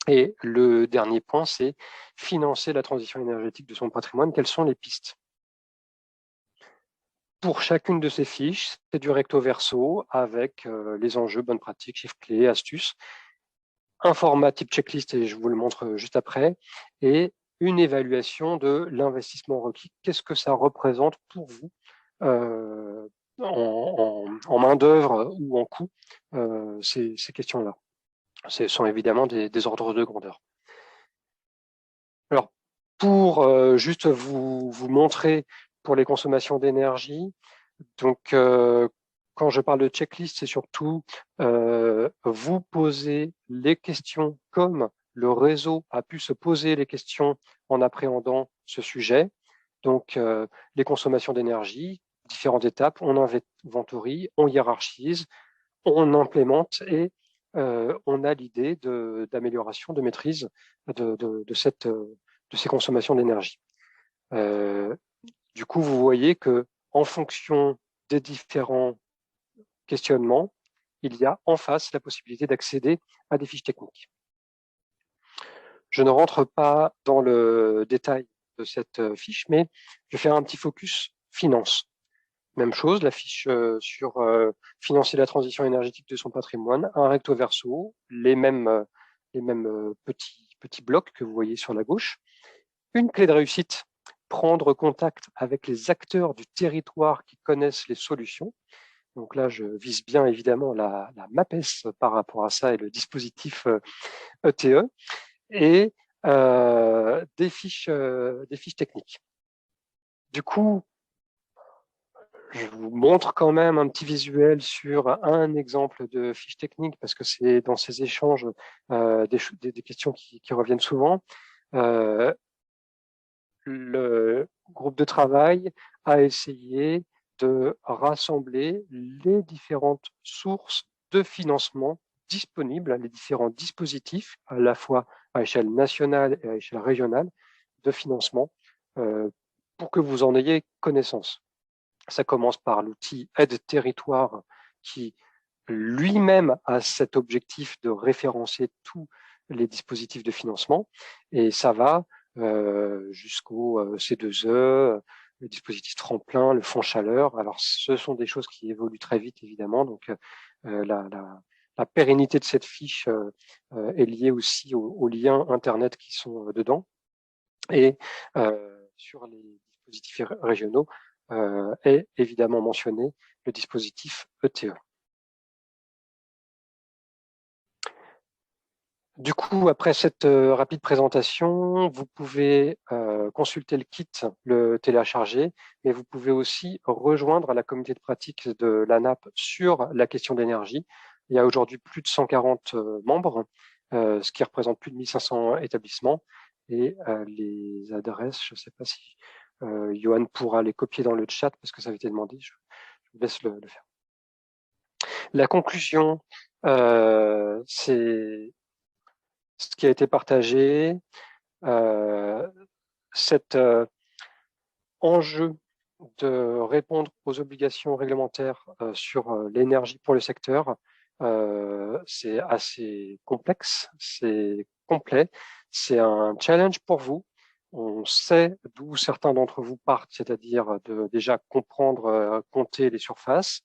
Et le dernier point, c'est financer la transition énergétique de son patrimoine. Quelles sont les pistes? Pour chacune de ces fiches, c'est du recto verso avec les enjeux, bonnes pratiques, chiffres clés, astuces, un format type checklist, et je vous le montre juste après, et une évaluation de l'investissement requis. Qu'est-ce que ça représente pour vous en main-d'œuvre ou en coût, ces questions-là. Ce sont évidemment des ordres de grandeur. Alors, pour juste vous montrer pour les consommations d'énergie, donc quand je parle de checklist, c'est surtout vous poser les questions comme le réseau a pu se poser les questions en appréhendant ce sujet. Donc, les consommations d'énergie, différentes étapes, on inventorie, on hiérarchise, on implémente et on a l'idée d'amélioration, de maîtrise de ces consommations d'énergie. Du coup, vous voyez que en fonction des différents questionnements, il y a en face la possibilité d'accéder à des fiches techniques. Je ne rentre pas dans le détail de cette fiche, mais je vais faire un petit focus finance. Même chose, la fiche sur financer la transition énergétique de son patrimoine, un recto verso, les mêmes petits blocs que vous voyez sur la gauche. Une clé de réussite, prendre contact avec les acteurs du territoire qui connaissent les solutions. Donc là, je vise bien évidemment la MAPES par rapport à ça et le dispositif ETE et des fiches techniques. Du coup, je vous montre quand même un petit visuel sur un exemple de fiche technique parce que c'est dans ces échanges des questions qui reviennent souvent. Le groupe de travail a essayé de rassembler les différentes sources de financement disponibles, les différents dispositifs, à la fois à échelle nationale et à échelle régionale, de financement pour que vous en ayez connaissance. Ça commence par l'outil Aide Territoire qui lui-même a cet objectif de référencer tous les dispositifs de financement et ça va jusqu'au C2E, le dispositif tremplin, le fonds chaleur. Alors, ce sont des choses qui évoluent très vite, évidemment. Donc, la pérennité de cette fiche est liée aussi aux liens Internet qui sont dedans. Et sur les dispositifs régionaux est évidemment mentionné le dispositif ETE. Du coup, après cette rapide présentation, vous pouvez consulter le kit, le télécharger, mais vous pouvez aussi rejoindre la communauté de pratique de l'ANAP sur la question d'énergie. Il y a aujourd'hui plus de 140 membres, ce qui représente plus de 1500 établissements. Et les adresses, je ne sais pas si Johan pourra les copier dans le chat parce que ça avait été demandé. Je vous laisse le faire. La conclusion, c'est ce qui a été partagé. Cet enjeu de répondre aux obligations réglementaires sur l'énergie pour le secteur, c'est assez complexe, c'est complet, c'est un challenge pour vous. On sait d'où certains d'entre vous partent, c'est-à-dire de déjà comprendre, compter les surfaces.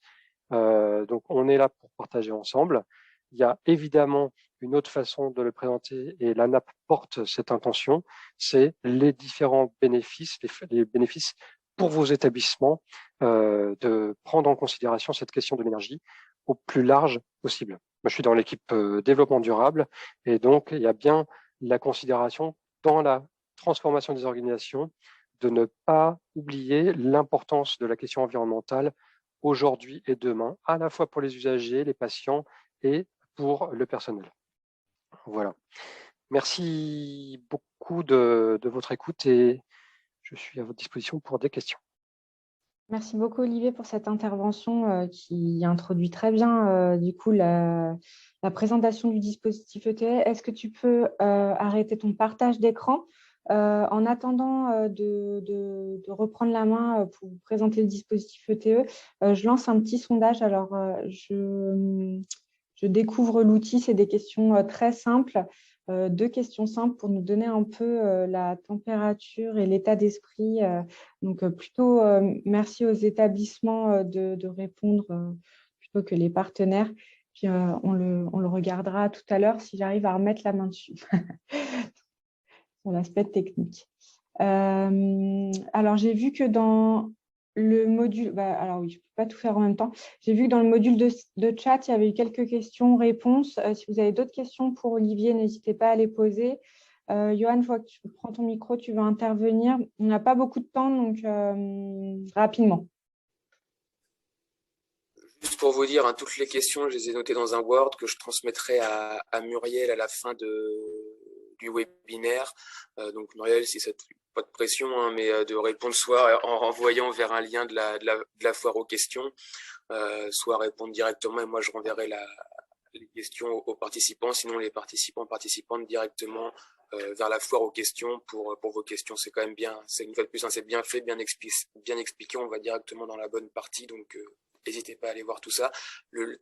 Donc, on est là pour partager ensemble. Il y a évidemment une autre façon de le présenter et l'ANAP porte cette intention, c'est les différents bénéfices, les bénéfices pour vos établissements, de prendre en considération cette question de l'énergie au plus large possible. Moi, je suis dans l'équipe développement durable et donc il y a bien la considération dans la transformation des organisations de ne pas oublier l'importance de la question environnementale aujourd'hui et demain, à la fois pour les usagers, les patients et pour le personnel. Voilà. Merci beaucoup de votre écoute et je suis à votre disposition pour des questions. Merci beaucoup Olivier pour cette intervention qui introduit très bien du coup la présentation du dispositif ETE. Est-ce que tu peux arrêter ton partage d'écran en attendant de reprendre la main pour vous présenter le dispositif ETE? Je lance un petit sondage. Alors, je découvre l'outil. C'est des questions très simples. 2 questions simples pour nous donner un peu la température et l'état d'esprit. Donc, plutôt merci aux établissements de répondre plutôt que les partenaires. Puis, on le regardera tout à l'heure si j'arrive à remettre la main dessus sur l'aspect technique. Alors, j'ai vu que dans le module, alors oui, je ne peux pas tout faire en même temps. J'ai vu que dans le module de chat, il y avait eu quelques questions-réponses. Si vous avez d'autres questions pour Olivier, n'hésitez pas à les poser. Johan, je vois que tu prends ton micro, tu veux intervenir. On n'a pas beaucoup de temps, donc rapidement. Juste pour vous dire, hein, toutes les questions, je les ai notées dans un Word que je transmettrai à Muriel à la fin du webinaire. Donc Muriel, si ça pas de pression, hein, mais de répondre soit en renvoyant vers un lien de la foire aux questions, soit répondre directement et moi je renverrai les questions aux participants, sinon les participantes directement vers la foire aux questions pour vos questions. C'est quand même bien, c'est une fois de plus, hein, c'est bien fait, bien expliqué, on va directement dans la bonne partie, donc n'hésitez pas à aller voir tout ça.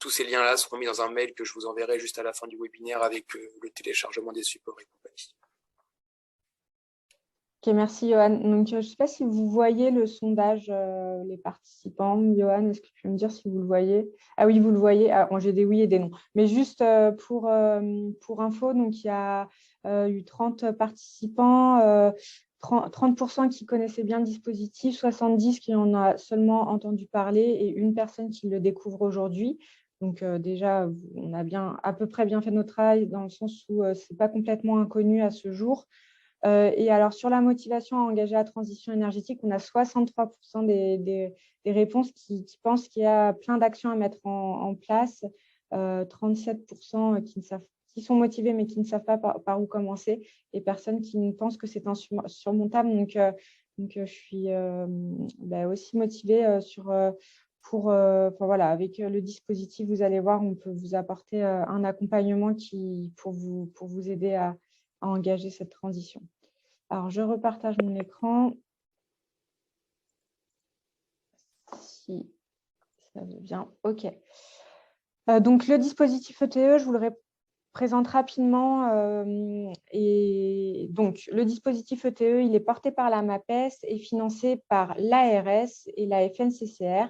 Tous ces liens-là seront mis dans un mail que je vous enverrai juste à la fin du webinaire avec le téléchargement des supports et compagnie. Ok, merci Johan. Donc, je ne sais pas si vous voyez le sondage, les participants. Johan, est-ce que tu peux me dire si vous le voyez? Ah oui, vous le voyez. Ah, bon, j'ai des oui et des non. Mais juste pour info, donc, il y a eu 30 participants, 30% qui connaissaient bien le dispositif, 70 qui en a seulement entendu parler et une personne qui le découvre aujourd'hui. Donc déjà, on a à peu près bien fait notre travail dans le sens où ce n'est pas complètement inconnu à ce jour. Et alors, sur la motivation à engager la transition énergétique, on a 63% des réponses qui pensent qu'il y a plein d'actions à mettre en place, 37% qui sont motivés mais qui ne savent pas par où commencer, et personnes qui pensent que c'est insurmontable. Donc, je suis aussi motivée voilà, avec le dispositif, vous allez voir, on peut vous apporter un accompagnement pour vous aider à engager cette transition. Alors, je repartage mon écran. Si ça veut bien. OK. Donc, le dispositif ETE, je vous le présente rapidement. Et donc, le dispositif ETE, il est porté par la MAPES et financé par l'ARS et la FNCCR.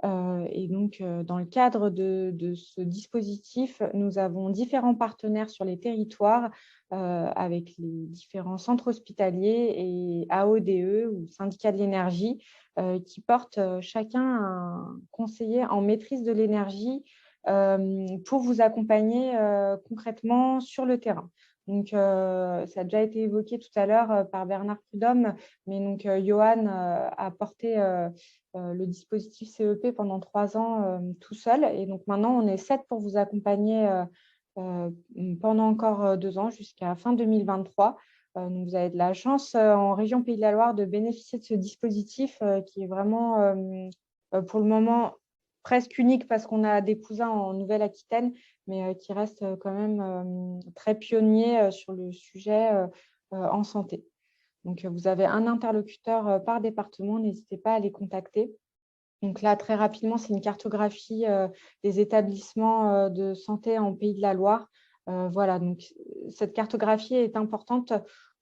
Et donc, dans le cadre de ce dispositif, nous avons différents partenaires sur les territoires avec les différents centres hospitaliers et AODE ou syndicats de l'énergie qui portent chacun un conseiller en maîtrise de l'énergie pour vous accompagner concrètement sur le terrain. Donc, ça a déjà été évoqué tout à l'heure par Bernard Prudhomme, mais donc Johan a porté le dispositif CEP pendant 3 ans tout seul. Et donc maintenant, on est 7 pour vous accompagner pendant encore 2 ans jusqu'à fin 2023. Donc, vous avez de la chance en région Pays de la Loire de bénéficier de ce dispositif qui est vraiment pour le moment presque unique parce qu'on a des cousins en Nouvelle-Aquitaine, mais qui reste quand même très pionnier sur le sujet en santé. Donc, vous avez un interlocuteur par département, n'hésitez pas à les contacter. Donc là, très rapidement, c'est une cartographie des établissements de santé en Pays de la Loire. Voilà, donc cette cartographie est importante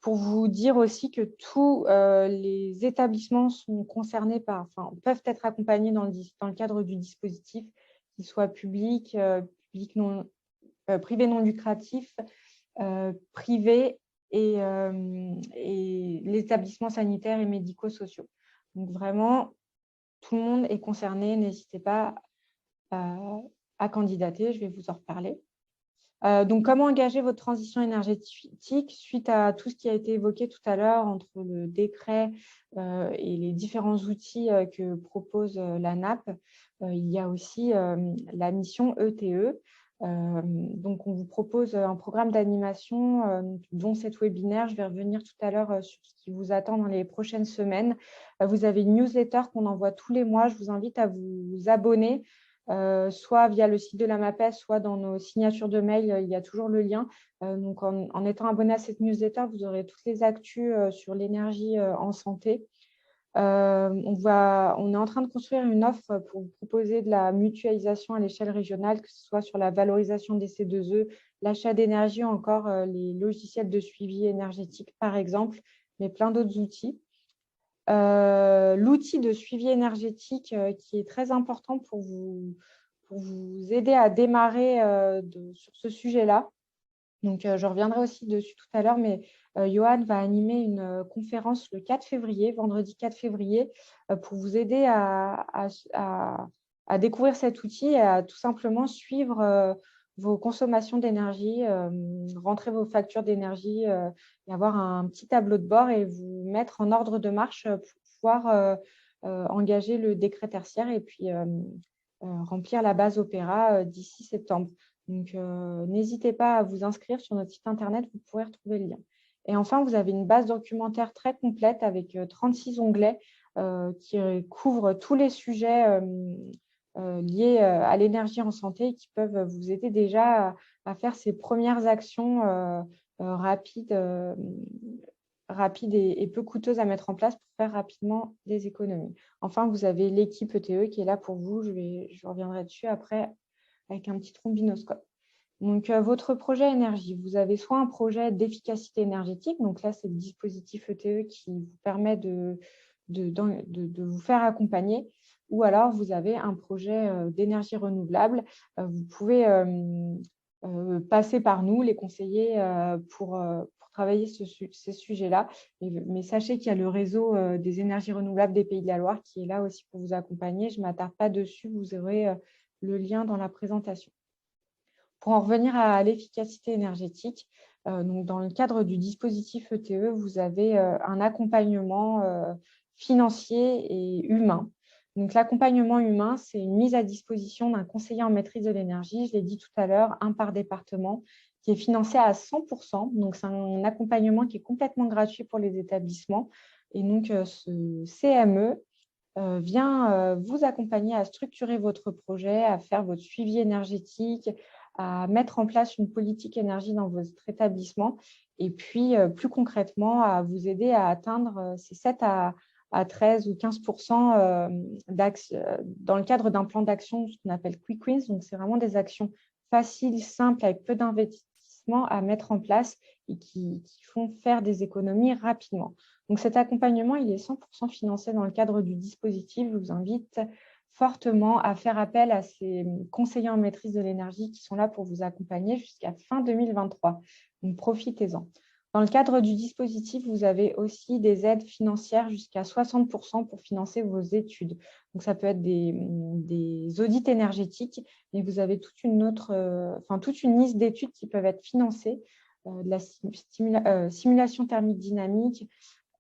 pour vous dire aussi que tous les établissements sont concernés peuvent être accompagnés dans le cadre du dispositif, qu'ils soient publics, privés non lucratifs, privés et les établissements sanitaires et médico-sociaux. Donc vraiment, tout le monde est concerné. N'hésitez pas à candidater. Je vais vous en reparler. Donc, comment engager votre transition énergétique suite à tout ce qui a été évoqué tout à l'heure entre le décret et les différents outils que propose la NAP. Il y a aussi la mission ETE. Donc, on vous propose un programme d'animation, dont cet webinaire. Je vais revenir tout à l'heure sur ce qui vous attend dans les prochaines semaines. Vous avez une newsletter qu'on envoie tous les mois. Je vous invite à vous abonner. Soit via le site de la MAPES, soit dans nos signatures de mail, il y a toujours le lien. Donc, en étant abonné à cette newsletter, vous aurez toutes les actus sur l'énergie en santé. On est en train de construire une offre pour vous proposer de la mutualisation à l'échelle régionale, que ce soit sur la valorisation des C2E, l'achat d'énergie ou encore les logiciels de suivi énergétique, par exemple, mais plein d'autres outils. L'outil de suivi énergétique qui est très important pour vous aider à démarrer sur ce sujet-là. Donc, je reviendrai aussi dessus tout à l'heure, mais Johan va animer une conférence le 4 février, vendredi 4 février, pour vous aider à découvrir cet outil et à tout simplement suivre vos consommations d'énergie, rentrer vos factures d'énergie et avoir un petit tableau de bord et vous mettre en ordre de marche pour pouvoir engager le décret tertiaire et puis remplir la base Opéra d'ici septembre. Donc, n'hésitez pas à vous inscrire sur notre site internet, vous pourrez retrouver le lien. Et enfin, vous avez une base documentaire très complète avec 36 onglets qui couvrent tous les sujets liés à l'énergie en santé et qui peuvent vous aider déjà à faire ces premières actions rapides et peu coûteuses à mettre en place pour faire rapidement des économies. Enfin, vous avez l'équipe ETE qui est là pour vous. Je reviendrai dessus après avec un petit trombinoscope. Donc, votre projet énergie, vous avez soit un projet d'efficacité énergétique, donc là, c'est le dispositif ETE qui vous permet de vous faire accompagner, ou alors vous avez un projet d'énergie renouvelable. Vous pouvez passer par nous, les conseillers, pour travailler ces sujets-là. Mais sachez qu'il y a le réseau des énergies renouvelables des Pays de la Loire qui est là aussi pour vous accompagner. Je ne m'attarde pas dessus, vous aurez le lien dans la présentation. Pour en revenir à l'efficacité énergétique, donc dans le cadre du dispositif ETE, vous avez un accompagnement financier et humain. Donc, l'accompagnement humain, c'est une mise à disposition d'un conseiller en maîtrise de l'énergie, je l'ai dit tout à l'heure, un par département, qui est financé à 100%. Donc, c'est un accompagnement qui est complètement gratuit pour les établissements. Et donc, ce CME vient vous accompagner à structurer votre projet, à faire votre suivi énergétique, à mettre en place une politique énergie dans votre établissement et puis plus concrètement à vous aider à atteindre ces 7 à 13 ou 15% dans le cadre d'un plan d'action, ce qu'on appelle Quick Wins. Donc, c'est vraiment des actions faciles, simples, avec peu d'investissement à mettre en place et qui font faire des économies rapidement. Donc, cet accompagnement, il est 100% financé dans le cadre du dispositif. Je vous invite fortement à faire appel à ces conseillers en maîtrise de l'énergie qui sont là pour vous accompagner jusqu'à fin 2023. Donc, profitez-en. Dans le cadre du dispositif, vous avez aussi des aides financières jusqu'à 60% pour financer vos études. Donc, ça peut être des audits énergétiques, mais vous avez toute une liste d'études qui peuvent être financées de la simulation thermique dynamique,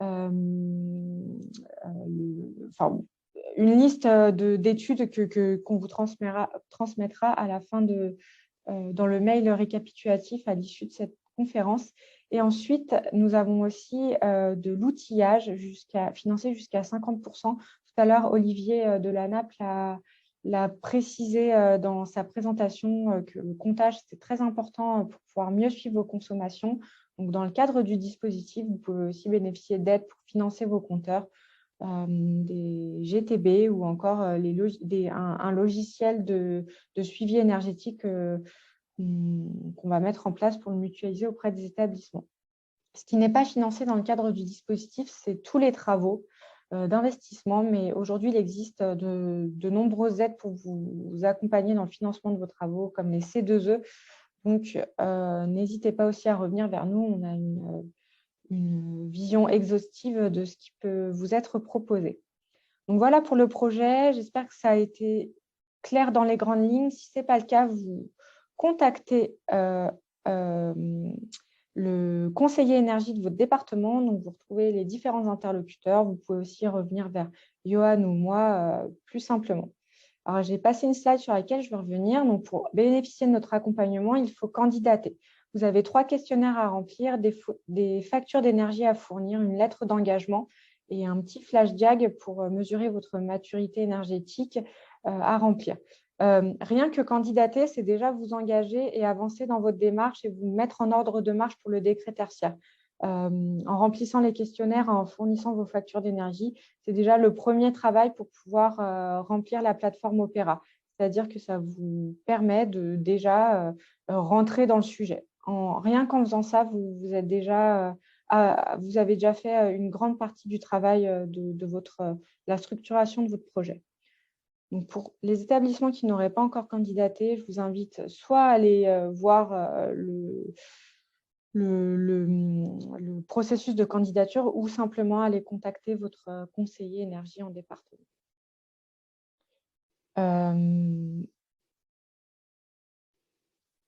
une liste d'études qu'on vous transmettra à la fin dans le mail récapitulatif à l'issue de cette conférence. Et ensuite, nous avons aussi de l'outillage financé jusqu'à 50%. Tout à l'heure, Olivier de la Nappe l'a précisé dans sa présentation que le comptage, c'est très important pour pouvoir mieux suivre vos consommations. Donc, dans le cadre du dispositif, vous pouvez aussi bénéficier d'aides pour financer vos compteurs, des GTB ou encore un logiciel de suivi énergétique qu'on va mettre en place pour le mutualiser auprès des établissements. Ce qui n'est pas financé dans le cadre du dispositif, c'est tous les travaux d'investissement, mais aujourd'hui, il existe de nombreuses aides pour vous accompagner dans le financement de vos travaux, comme les C2E. Donc, n'hésitez pas aussi à revenir vers nous. On a une vision exhaustive de ce qui peut vous être proposé. Donc, voilà pour le projet. J'espère que ça a été clair dans les grandes lignes. Si ce n'est pas le cas, vous contactez le conseiller énergie de votre département. Donc, vous retrouvez les différents interlocuteurs. Vous pouvez aussi revenir vers Johan ou moi plus simplement. Alors, j'ai passé une slide sur laquelle je vais revenir. Donc, pour bénéficier de notre accompagnement, il faut candidater. Vous avez 3 questionnaires à remplir, des factures d'énergie à fournir, une lettre d'engagement et un petit flash diag pour mesurer votre maturité énergétique à remplir. Rien que candidater, c'est déjà vous engager et avancer dans votre démarche et vous mettre en ordre de marche pour le décret tertiaire. En remplissant les questionnaires, en fournissant vos factures d'énergie, c'est déjà le premier travail pour pouvoir remplir la plateforme Opera. C'est-à-dire que ça vous permet de déjà rentrer dans le sujet. Rien qu'en faisant ça, vous avez déjà fait une grande partie du travail de la structuration de votre projet. Donc, pour les établissements qui n'auraient pas encore candidaté, je vous invite soit à aller voir le processus de candidature ou simplement à aller contacter votre conseiller énergie en département.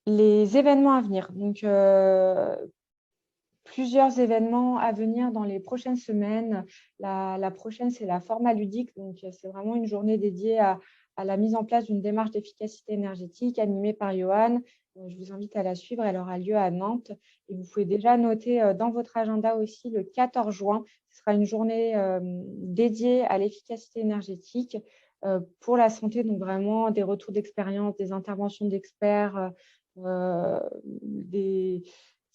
Les événements à venir. Donc, plusieurs événements à venir dans les prochaines semaines. La prochaine, c'est la Forma ludique. Donc, c'est vraiment une journée dédiée à la mise en place d'une démarche d'efficacité énergétique animée par Johan. Je vous invite à la suivre. Elle aura lieu à Nantes. Et vous pouvez déjà noter dans votre agenda aussi le 14 juin. Ce sera une journée dédiée à l'efficacité énergétique pour la santé. Donc, vraiment des retours d'expérience, des interventions d'experts,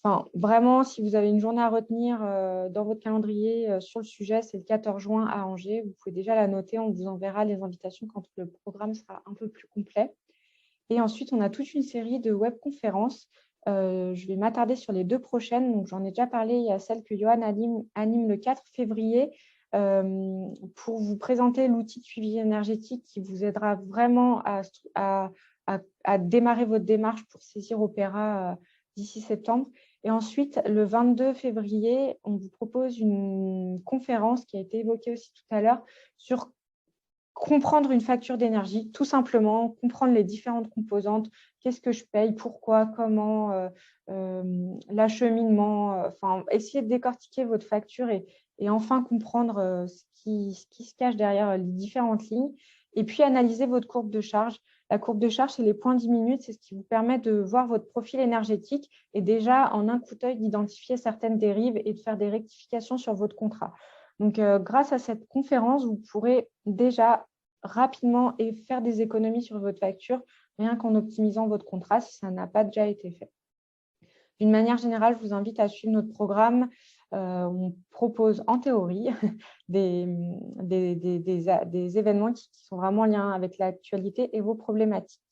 Enfin, vraiment, si vous avez une journée à retenir dans votre calendrier sur le sujet, c'est le 14 juin à Angers. Vous pouvez déjà la noter. On vous enverra les invitations quand le programme sera un peu plus complet. Et ensuite, on a toute une série de webconférences. Je vais m'attarder sur les 2 prochaines. Donc, j'en ai déjà parlé. Il y a celle que Johan anime le 4 février pour vous présenter l'outil de suivi énergétique qui vous aidera vraiment à démarrer votre démarche pour saisir Opera d'ici septembre. Et ensuite, le 22 février, on vous propose une conférence qui a été évoquée aussi tout à l'heure sur comprendre une facture d'énergie, tout simplement, comprendre les différentes composantes, qu'est-ce que je paye, pourquoi, comment, l'acheminement, essayer de décortiquer votre facture et enfin comprendre ce qui se cache derrière les différentes lignes. Et puis, analyser votre courbe de charge. La courbe de charge, c'est les points 10 minutes. C'est ce qui vous permet de voir votre profil énergétique et déjà, en un coup d'œil, d'identifier certaines dérives et de faire des rectifications sur votre contrat. Donc, grâce à cette conférence, vous pourrez déjà rapidement faire des économies sur votre facture, rien qu'en optimisant votre contrat si ça n'a pas déjà été fait. D'une manière générale, je vous invite à suivre notre programme. On propose en théorie des événements qui sont vraiment en lien avec l'actualité et vos problématiques.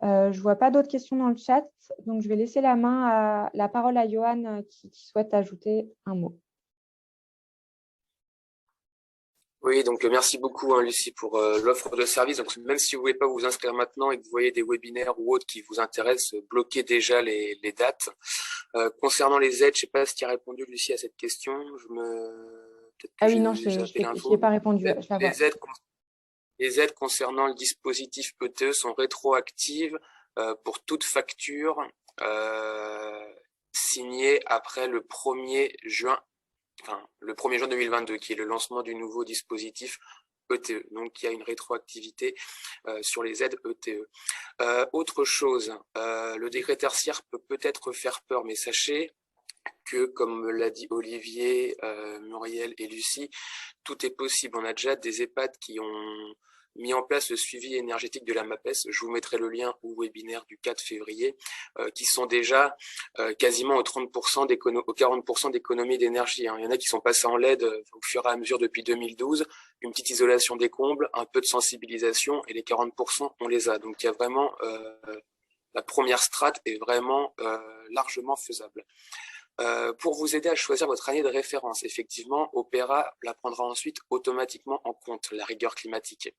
Je ne vois pas d'autres questions dans le chat, donc je vais laisser la parole à Johan qui souhaite ajouter un mot. Oui, donc merci beaucoup Lucie pour l'offre de service. Donc même si vous ne voulez pas vous inscrire maintenant et que vous voyez des webinaires ou autres qui vous intéressent, bloquez déjà les dates. Concernant les aides, je ne sais pas si tu as répondu Lucie à cette question. Ah oui, non, je n'y ai pas répondu. Les aides concernant le dispositif ETE sont rétroactives pour toute facture signé après le 1er juin, le 1er juin 2022, qui est le lancement du nouveau dispositif ETE. Donc, il y a une rétroactivité sur les aides ETE. Autre chose, le décret tertiaire peut peut-être faire peur, mais sachez que, comme l'a dit Olivier, Muriel et Lucie, tout est possible. On a déjà des EHPAD qui ont mis en place le suivi énergétique de la MAPES. Je vous mettrai le lien au webinaire du 4 février, qui sont déjà quasiment aux 30% aux 40% d'économie d'énergie. Il y en a qui sont passés en LED au fur et à mesure depuis 2012. Une petite isolation des combles, un peu de sensibilisation, et les 40%, on les a. Donc il y a vraiment la première strate est vraiment largement faisable. Pour vous aider à choisir votre année de référence, effectivement, Opéra la prendra ensuite automatiquement en compte, la rigueur climatique.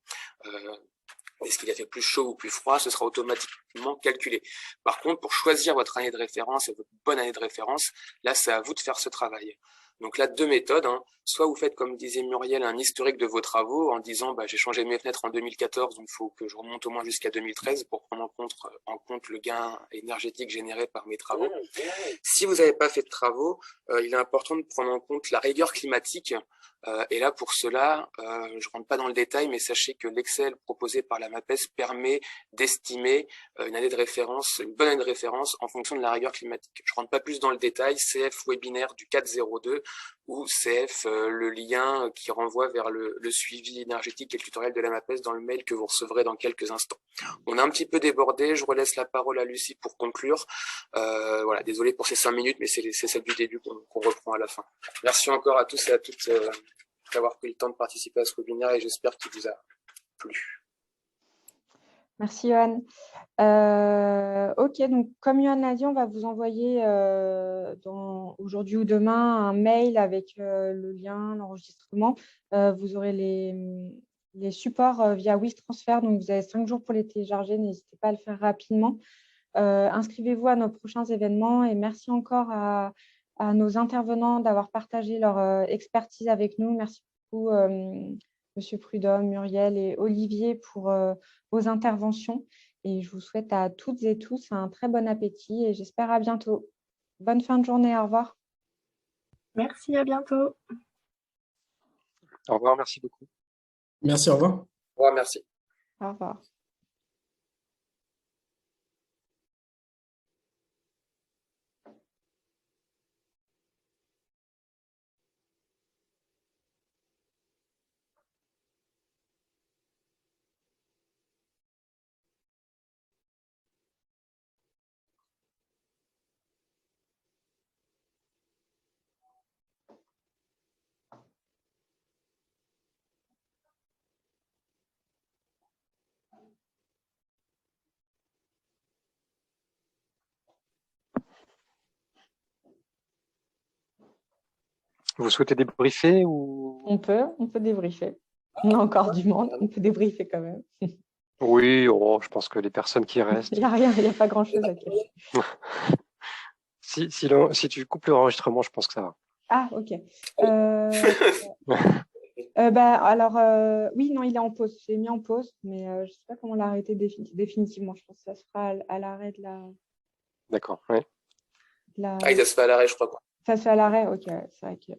Est-ce qu'il a fait plus chaud ou plus froid, ce sera automatiquement calculé. Par contre, pour choisir votre année de référence et votre bonne année de référence, là, c'est à vous de faire ce travail. Donc là, 2 méthodes. Soit vous faites, comme disait Muriel, un historique de vos travaux en disant j'ai changé mes fenêtres en 2014, donc il faut que je remonte au moins jusqu'à 2013 pour prendre en compte le gain énergétique généré par mes travaux. Si vous n'avez pas fait de travaux, il est important de prendre en compte la rigueur climatique. Et là, pour cela, je rentre pas dans le détail, mais sachez que l'Excel proposé par la MAPES permet d'estimer une année de référence, une bonne année de référence en fonction de la rigueur climatique. Je rentre pas plus dans le détail, CF webinaire du 402 ou CF le lien qui renvoie vers le suivi énergétique et le tutoriel de la MAPES dans le mail que vous recevrez dans quelques instants. On a un petit peu débordé, je relaisse la parole à Lucie pour conclure. Voilà, désolé pour ces 5 minutes, mais c'est celle du début qu'on reprend à la fin. Merci encore à tous et à toutes d'avoir pris le temps de participer à ce webinaire et j'espère qu'il vous a plu. Merci, Johan. Ok, donc comme Johan l'a dit, on va vous envoyer aujourd'hui ou demain un mail avec le lien, l'enregistrement. Vous aurez les supports via WISTransfer, donc vous avez 5 jours pour les télécharger, n'hésitez pas à le faire rapidement. Inscrivez-vous à nos prochains événements et merci encore à nos intervenants d'avoir partagé leur expertise avec nous. Merci beaucoup, Monsieur Prudhomme, Muriel et Olivier pour vos interventions. Et je vous souhaite à toutes et tous un très bon appétit et j'espère à bientôt. Bonne fin de journée, au revoir. Merci, à bientôt. Au revoir, merci beaucoup. Merci, au revoir. Au revoir, merci. Au revoir. Vous souhaitez débriefer ou... On peut débriefer. On a encore du monde, on peut débriefer quand même. Oui, je pense que les personnes qui restent... Il n'y a rien, il n'y a pas grand-chose à cacher. Si tu coupes l'enregistrement, je pense que ça va. Ah, ok. Oui, non, il est en pause. J'ai mis en pause, mais je ne sais pas comment l'arrêter définitivement. Je pense que ça se fera à l'arrêt de la... D'accord, oui. Ah, il se fait à l'arrêt, je crois. Ça se fait à l'arrêt, ok. C'est vrai que...